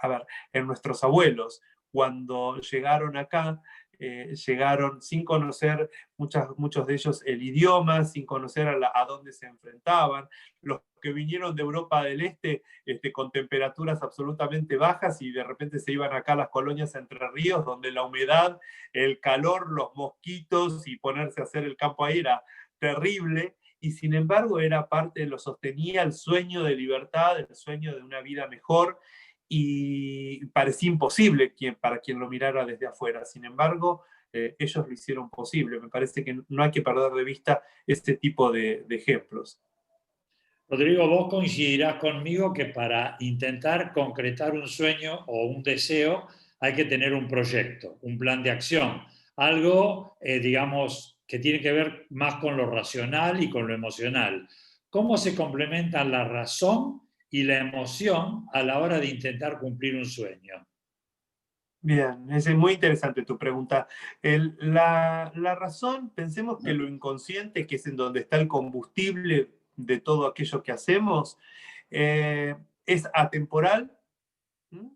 ver, en nuestros abuelos. Cuando llegaron acá, llegaron sin conocer muchos de ellos el idioma, sin conocer a dónde se enfrentaban. Los que vinieron de Europa del Este con temperaturas absolutamente bajas, y de repente se iban acá a las colonias Entre Ríos, donde la humedad, el calor, los mosquitos y ponerse a hacer el campo ahí era terrible, y sin embargo era parte de lo sostenía el sueño de libertad, el sueño de una vida mejor, y parecía imposible para quien lo mirara desde afuera. Sin embargo, ellos lo hicieron posible. Me parece que no hay que perder de vista este tipo de ejemplos. Rodrigo, vos coincidirás conmigo que para intentar concretar un sueño o un deseo hay que tener un proyecto, un plan de acción, algo, digamos, que tiene que ver más con lo racional y con lo emocional. ¿Cómo se complementan la razón y la emoción a la hora de intentar cumplir un sueño? Bien, es muy interesante tu pregunta. La razón, pensemos que lo inconsciente, que es en donde está el combustible de todo aquello que hacemos, es atemporal. ¿Mm?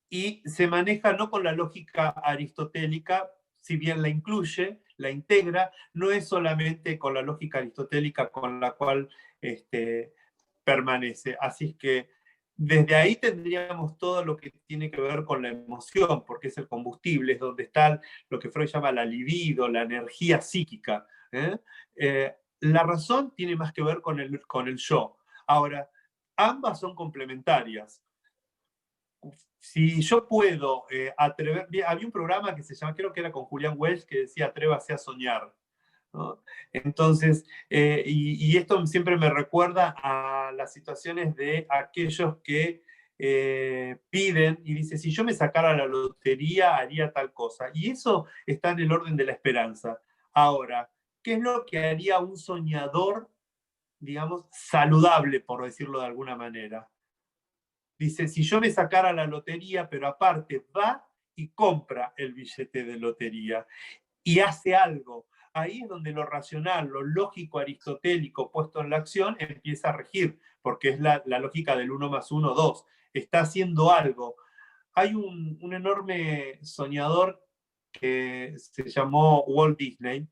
Y se maneja no con la lógica aristotélica, si bien la incluye, la integra, no es solamente con la lógica aristotélica con la cual permanece. Así es que desde ahí tendríamos todo lo que tiene que ver con la emoción, porque es el combustible, es donde está lo que Freud llama la libido, la energía psíquica. La razón tiene más que ver con el yo. Ahora, ambas son complementarias. Si yo puedo atrever, había un programa que se llama, creo que era con Julián Welch, que decía atrévase a soñar, ¿no? Entonces, y esto siempre me recuerda a las situaciones de aquellos que piden y dicen, si yo me sacara la lotería, haría tal cosa. Y eso está en el orden de la esperanza. Ahora, ¿qué es lo que haría un soñador, digamos, saludable, por decirlo de alguna manera? Dice, si yo me sacara la lotería, pero aparte va y compra el billete de lotería y hace algo. Ahí es donde lo racional, lo lógico aristotélico puesto en la acción empieza a regir, porque es la lógica del 1 más 1, 2. Está haciendo algo. Hay un enorme soñador que se llamó Walt Disney,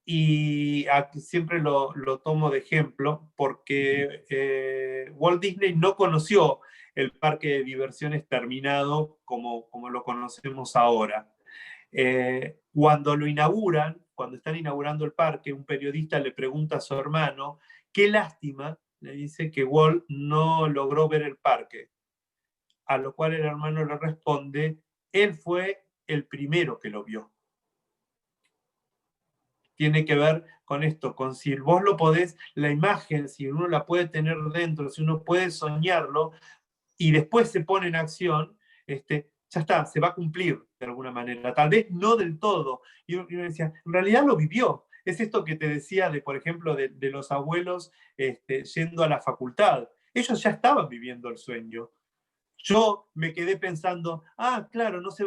Y aquí siempre lo tomo de ejemplo porque Walt Disney no conoció el parque de diversiones terminado como lo conocemos ahora. Cuando lo inauguran, cuando están inaugurando el parque, un periodista le pregunta a su hermano, qué lástima, le dice que Walt no logró ver el parque. A lo cual el hermano le responde, él fue el primero que lo vio. Tiene que ver con esto, con si vos lo podés, la imagen, si uno la puede tener dentro, si uno puede soñarlo y después se pone en acción, ya está, se va a cumplir de alguna manera. Tal vez no del todo. Y uno decía, en realidad lo vivió. Es esto que te decía de, por ejemplo, de los abuelos yendo a la facultad. Ellos ya estaban viviendo el sueño. Yo me quedé pensando, claro, no sé,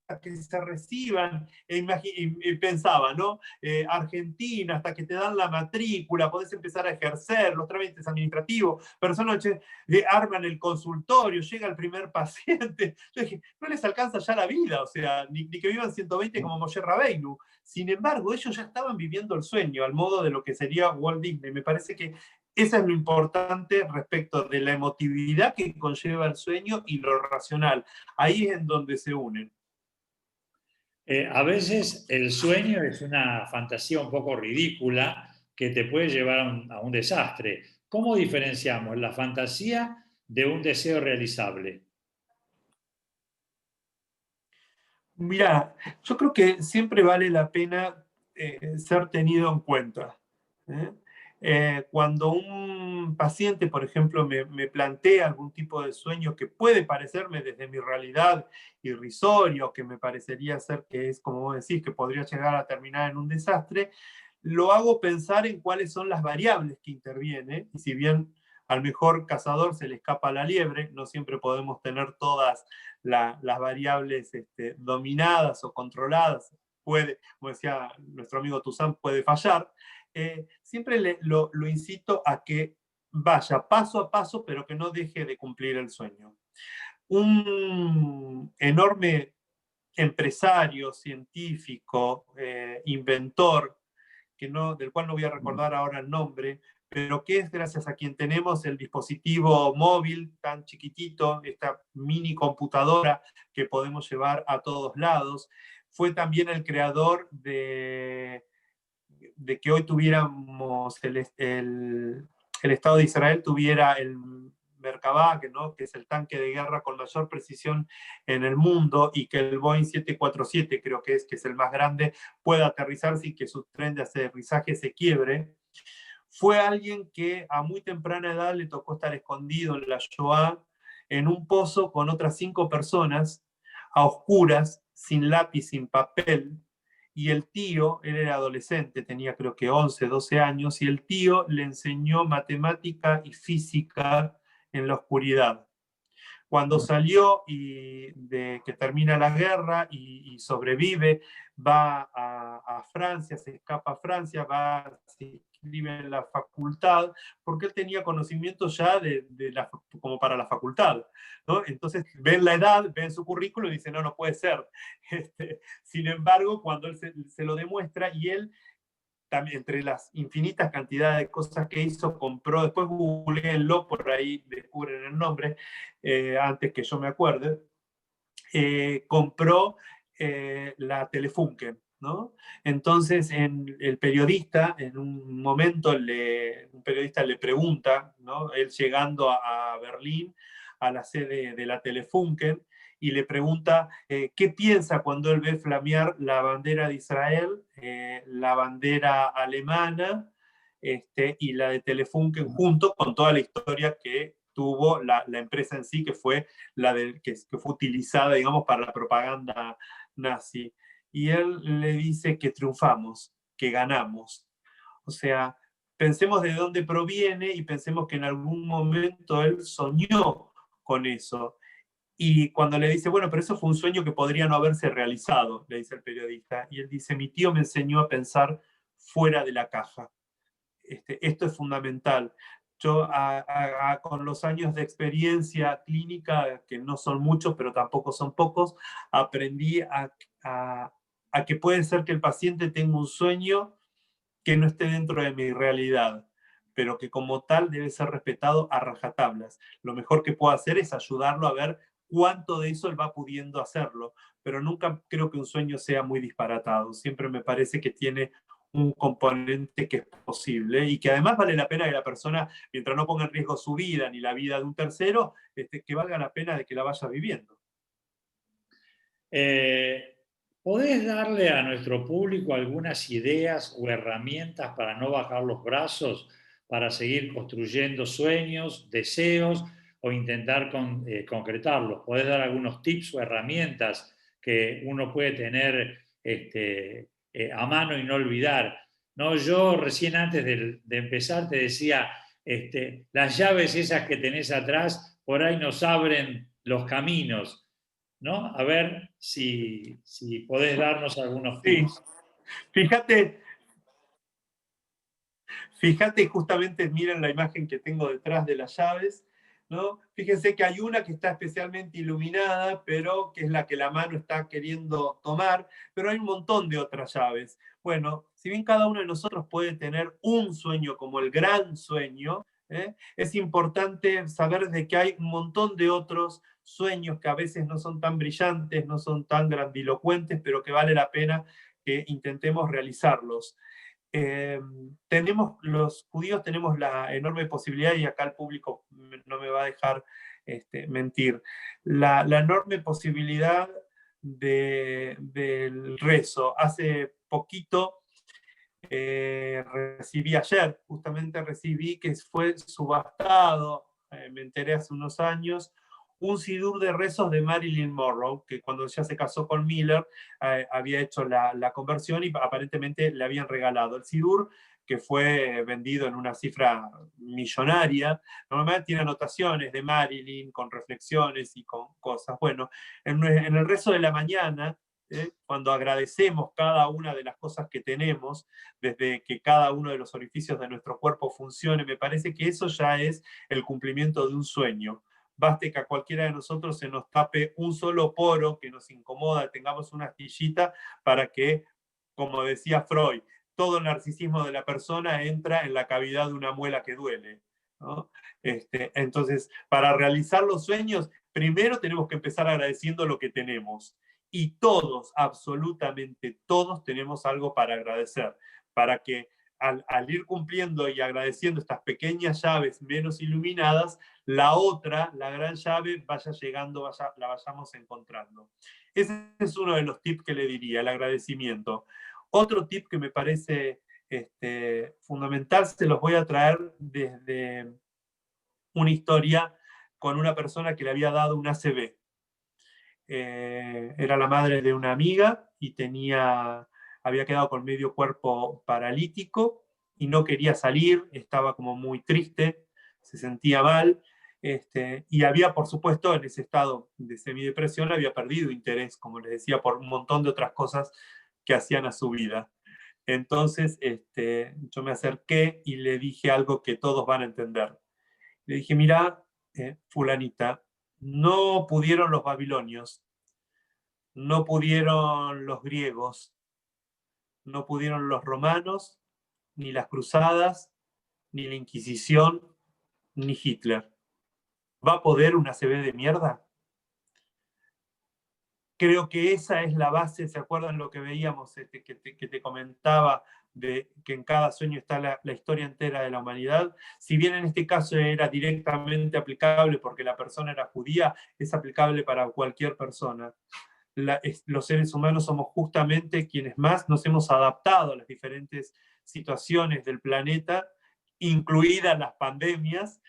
hasta que se reciban, y pensaba, ¿no? Argentina, hasta que te dan la matrícula, podés empezar a ejercer los trámites administrativos, personas arman el consultorio, llega el primer paciente. Yo dije, no les alcanza ya la vida, o sea, ni que vivan 120 como Moshe Rabeinu. Sin embargo, ellos ya estaban viviendo el sueño, al modo de lo que sería Walt Disney. Me parece que eso es lo importante respecto de la emotividad que conlleva el sueño y lo racional. Ahí es en donde se unen. A veces el sueño es una fantasía un poco ridícula que te puede llevar a un desastre. ¿Cómo diferenciamos la fantasía de un deseo realizable? Mirá, yo creo que siempre vale la pena ser tenido en cuenta. Cuando un paciente, por ejemplo, me plantea algún tipo de sueño que puede parecerme desde mi realidad irrisorio, que me parecería ser que es, como vos decís, que podría llegar a terminar en un desastre, lo hago pensar en cuáles son las variables que intervienen, y si bien al mejor cazador se le escapa la liebre, no siempre podemos tener todas las variables dominadas o controladas, puede, como decía nuestro amigo Tuzán, puede fallar. Siempre lo incito a que vaya paso a paso, pero que no deje de cumplir el sueño. Un enorme empresario, científico, inventor, del cual no voy a recordar ahora el nombre, pero que es gracias a quien tenemos el dispositivo móvil tan chiquitito, esta mini computadora que podemos llevar a todos lados. Fue también el creador de que hoy tuviéramos el Estado de Israel tuviera el Merkabah, ¿no? Que es el tanque de guerra con mayor precisión en el mundo, y que el Boeing 747, creo que es el más grande, pueda aterrizar sin que su tren de aterrizaje se quiebre. Fue alguien que a muy temprana edad le tocó estar escondido en la Shoah, en un pozo con otras 5 personas, a oscuras, sin lápiz, sin papel, y el tío, él era adolescente, tenía creo que 11, 12 años, y el tío le enseñó matemática y física en la oscuridad. Cuando salió y de que termina la guerra y sobrevive, va a Francia, se escapa a Francia, se inscribe en la facultad, porque él tenía conocimiento ya como para la facultad, ¿no? Entonces ven la edad, ven su currículo y dicen, no, no puede ser. Sin embargo, cuando él se lo demuestra, y él entre las infinitas cantidades de cosas que hizo, compró, después googleenlo, por ahí descubren el nombre, antes que yo me acuerde, compró la Telefunken, ¿no? Entonces, el periodista, en un momento, un periodista le pregunta, ¿no? Él llegando a Berlín, a la sede de la Telefunken, y le pregunta qué piensa cuando él ve flamear la bandera de Israel, la bandera alemana, y la de Telefunken junto, con toda la historia que tuvo la empresa en sí, que fue que fue utilizada, digamos, para la propaganda nazi. Y él le dice que triunfamos, que ganamos. O sea, pensemos de dónde proviene y pensemos que en algún momento él soñó con eso. Y cuando le dice, bueno, pero eso fue un sueño que podría no haberse realizado, le dice el periodista. Y él dice, mi tío me enseñó a pensar fuera de la caja. Esto es fundamental. Yo con los años de experiencia clínica, que no son muchos, pero tampoco son pocos, aprendí a que puede ser que el paciente tenga un sueño que no esté dentro de mi realidad, pero que como tal debe ser respetado a rajatablas. Lo mejor que puedo hacer es ayudarlo a ver cuánto de eso él va pudiendo hacerlo, pero nunca creo que un sueño sea muy disparatado. Siempre me parece que tiene un componente que es posible y que además vale la pena que la persona, mientras no ponga en riesgo su vida ni la vida de un tercero, que valga la pena de que la vaya viviendo. ¿Podés darle a nuestro público algunas ideas o herramientas para no bajar los brazos, para seguir construyendo sueños, deseos o intentar concretarlos? ¿Podés dar algunos tips o herramientas que uno puede tener a mano y no olvidar? No, yo recién antes de empezar te decía, las llaves esas que tenés atrás por ahí nos abren los caminos, ¿no? A ver si podés darnos algunos Sí, tips. fíjate, fíjate justamente, miren la imagen que tengo detrás de las llaves, ¿no? Fíjense que hay una que está especialmente iluminada, pero que es la que la mano está queriendo tomar, pero hay un montón de otras llaves. Bueno, si bien cada uno de nosotros puede tener un sueño como el gran sueño, es importante saber de que hay un montón de otros sueños que a veces no son tan brillantes, no son tan grandilocuentes, pero que vale la pena que intentemos realizarlos. Los judíos tenemos la enorme posibilidad, y acá el público no me va a dejar mentir, la enorme posibilidad del rezo. Hace poquito recibí ayer, justamente recibí que fue subastado, me enteré hace unos años, un sidur de rezos de Marilyn Monroe, que cuando ya se casó con Miller, había hecho la conversión y aparentemente le habían regalado el sidur, que fue vendido en una cifra millonaria. Normalmente tiene anotaciones de Marilyn con reflexiones y con cosas. Bueno, en el rezo de la mañana, cuando agradecemos cada una de las cosas que tenemos, desde que cada uno de los orificios de nuestro cuerpo funcione, me parece que eso ya es el cumplimiento de un sueño. Baste que a cualquiera de nosotros se nos tape un solo poro que nos incomoda, tengamos una astillita para que, como decía Freud, todo el narcisismo de la persona entra en la cavidad de una muela que duele, ¿no? Entonces, para realizar los sueños, primero tenemos que empezar agradeciendo lo que tenemos. Y todos, absolutamente todos, tenemos algo para agradecer, para que al ir cumpliendo y agradeciendo estas pequeñas llaves menos iluminadas, la otra, la gran llave, vaya llegando, la vayamos encontrando. Ese es uno de los tips que le diría, el agradecimiento. Otro tip que me parece fundamental, se los voy a traer desde una historia con una persona que le había dado un ACV. Era la madre de una amiga y había quedado con medio cuerpo paralítico y no quería salir, estaba como muy triste, se sentía mal, y había, por supuesto, en ese estado de semidepresión, había perdido interés, como les decía, por un montón de otras cosas que hacían a su vida. Entonces, yo me acerqué y le dije algo que todos van a entender. Le dije, mira, fulanita, no pudieron los babilonios, no pudieron los griegos, no pudieron los romanos, ni las cruzadas, ni la Inquisición, ni Hitler. ¿Va a poder una CB de mierda? Creo que esa es la base, ¿se acuerdan lo que veíamos, que te comentaba, de que en cada sueño está la historia entera de la humanidad? Si bien en este caso era directamente aplicable porque la persona era judía, es aplicable para cualquier persona. Los seres humanos somos justamente quienes más nos hemos adaptado a las diferentes situaciones del planeta, incluidas las pandemias,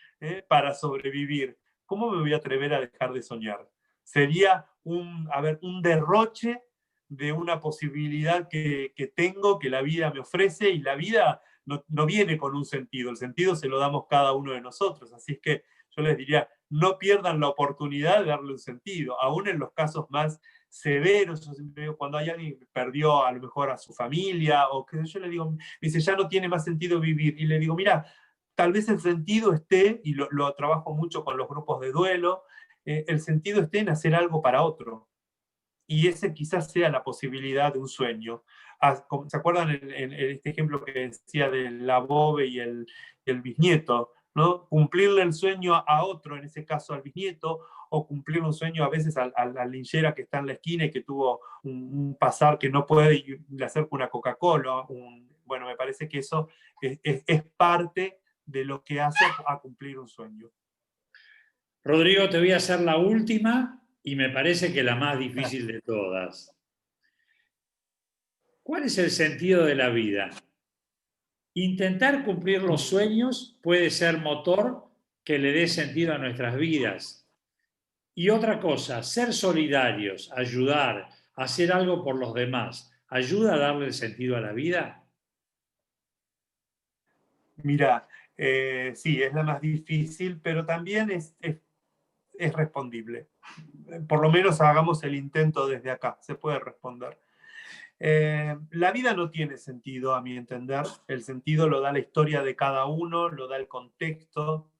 para sobrevivir. ¿Cómo me voy a atrever a dejar de soñar? Sería un derroche de una posibilidad que tengo, que la vida me ofrece, y la vida no viene con un sentido, el sentido se lo damos cada uno de nosotros. Así es que yo les diría, no pierdan la oportunidad de darle un sentido, aún en los casos más severos. Yo siempre digo, cuando hay alguien que perdió a lo mejor a su familia, o que yo le digo, me dice, ya no tiene más sentido vivir, y le digo, mira, tal vez el sentido esté, y lo trabajo mucho con los grupos de duelo, el sentido esté en hacer algo para otro. Y ese quizás sea la posibilidad de un sueño. ¿Se acuerdan en este ejemplo que decía del abuelo y el bisnieto? ¿No? Cumplirle el sueño a otro, en ese caso al bisnieto, o cumplir un sueño a veces a la linchera que está en la esquina y que tuvo un pasar que no puede y le acerca una Coca-Cola. Bueno, me parece que eso es parte de lo que hace a cumplir un sueño. Rodrigo, te voy a hacer la última y me parece que la más difícil de todas. ¿Cuál es el sentido de la vida? Intentar cumplir los sueños puede ser motor que le dé sentido a nuestras vidas. Y otra cosa, ser solidarios, ayudar, hacer algo por los demás, ¿ayuda a darle sentido a la vida? Mira, sí, es la más difícil, pero también es respondible. Por lo menos hagamos el intento desde acá, se puede responder. La vida no tiene sentido, a mi entender. El sentido lo da la historia de cada uno, lo da el contexto.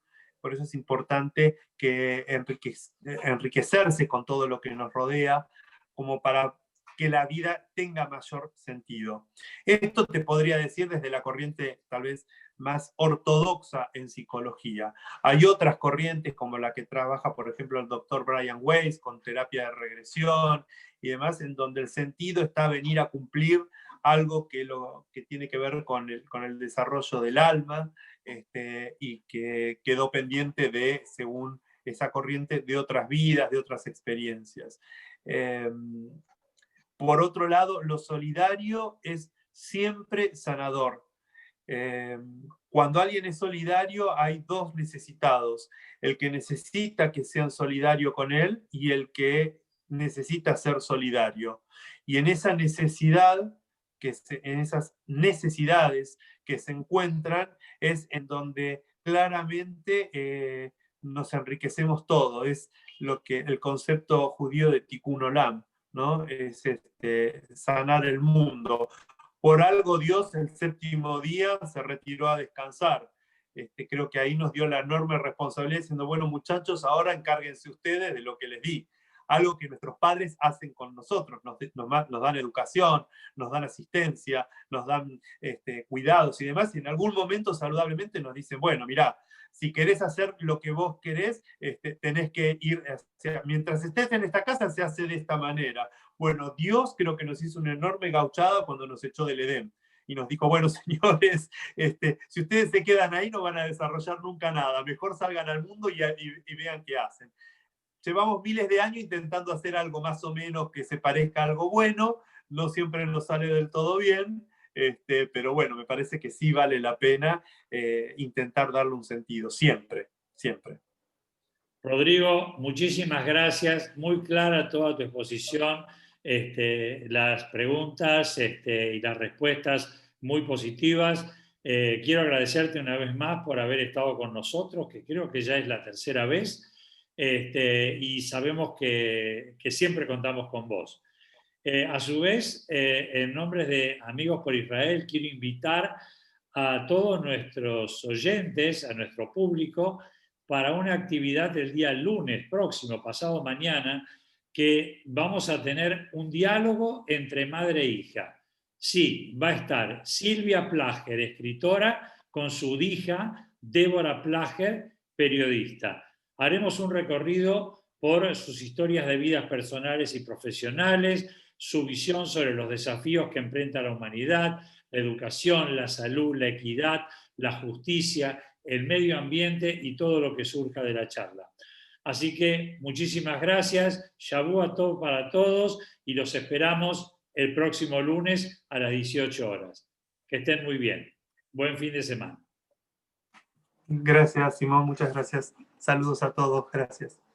Por eso es importante que enriquecerse con todo lo que nos rodea, como para que la vida tenga mayor sentido. Esto te podría decir desde la corriente tal vez más ortodoxa en psicología. Hay otras corrientes como la que trabaja, por ejemplo, el doctor Brian Weiss con terapia de regresión y demás, en donde el sentido está venir a cumplir algo que tiene que ver con el desarrollo del alma, y que quedó pendiente de, según esa corriente, de otras vidas, de otras experiencias. Por otro lado, lo solidario es siempre sanador. Cuando alguien es solidario, hay dos necesitados: el que necesita que sean solidarios con él y el que necesita ser solidario. Y en esa necesidad, en esas necesidades que se encuentran, es en donde claramente nos enriquecemos todos. Es lo que el concepto judío de tikkun olam, ¿no? Es sanar el mundo. Por algo Dios el séptimo día se retiró a descansar. Creo que ahí nos dio la enorme responsabilidad diciendo, bueno muchachos, ahora encárguense ustedes de lo que les di. Algo que nuestros padres hacen con nosotros, nos dan educación, nos dan asistencia, nos dan cuidados y demás, y en algún momento saludablemente nos dicen, bueno, mirá, si querés hacer lo que vos querés, tenés que ir, mientras estés en esta casa se hace de esta manera. Bueno, Dios creo que nos hizo una enorme gauchada cuando nos echó del Edén y nos dijo, bueno, señores, si ustedes se quedan ahí no van a desarrollar nunca nada, mejor salgan al mundo y vean qué hacen. Llevamos miles de años intentando hacer algo más o menos que se parezca a algo bueno, no siempre nos sale del todo bien, pero bueno, me parece que sí vale la pena intentar darle un sentido, siempre, siempre. Rodrigo, muchísimas gracias, muy clara toda tu exposición, las preguntas y las respuestas muy positivas. Quiero agradecerte una vez más por haber estado con nosotros, que creo que ya es la tercera vez, y sabemos que siempre contamos con vos. A su vez, en nombre de Amigos por Israel, quiero invitar a todos nuestros oyentes, a nuestro público, para una actividad el día lunes próximo, pasado mañana, que vamos a tener un diálogo entre madre e hija. Sí, va a estar Silvia Plager, escritora, con su hija Débora Plager, periodista. Haremos un recorrido por sus historias de vidas personales y profesionales, su visión sobre los desafíos que enfrenta la humanidad, la educación, la salud, la equidad, la justicia, el medio ambiente y todo lo que surja de la charla. Así que muchísimas gracias, Shabú Tov para todos y los esperamos el próximo lunes a las 18 horas. Que estén muy bien. Buen fin de semana. Gracias, Simón, muchas gracias. Saludos a todos, gracias.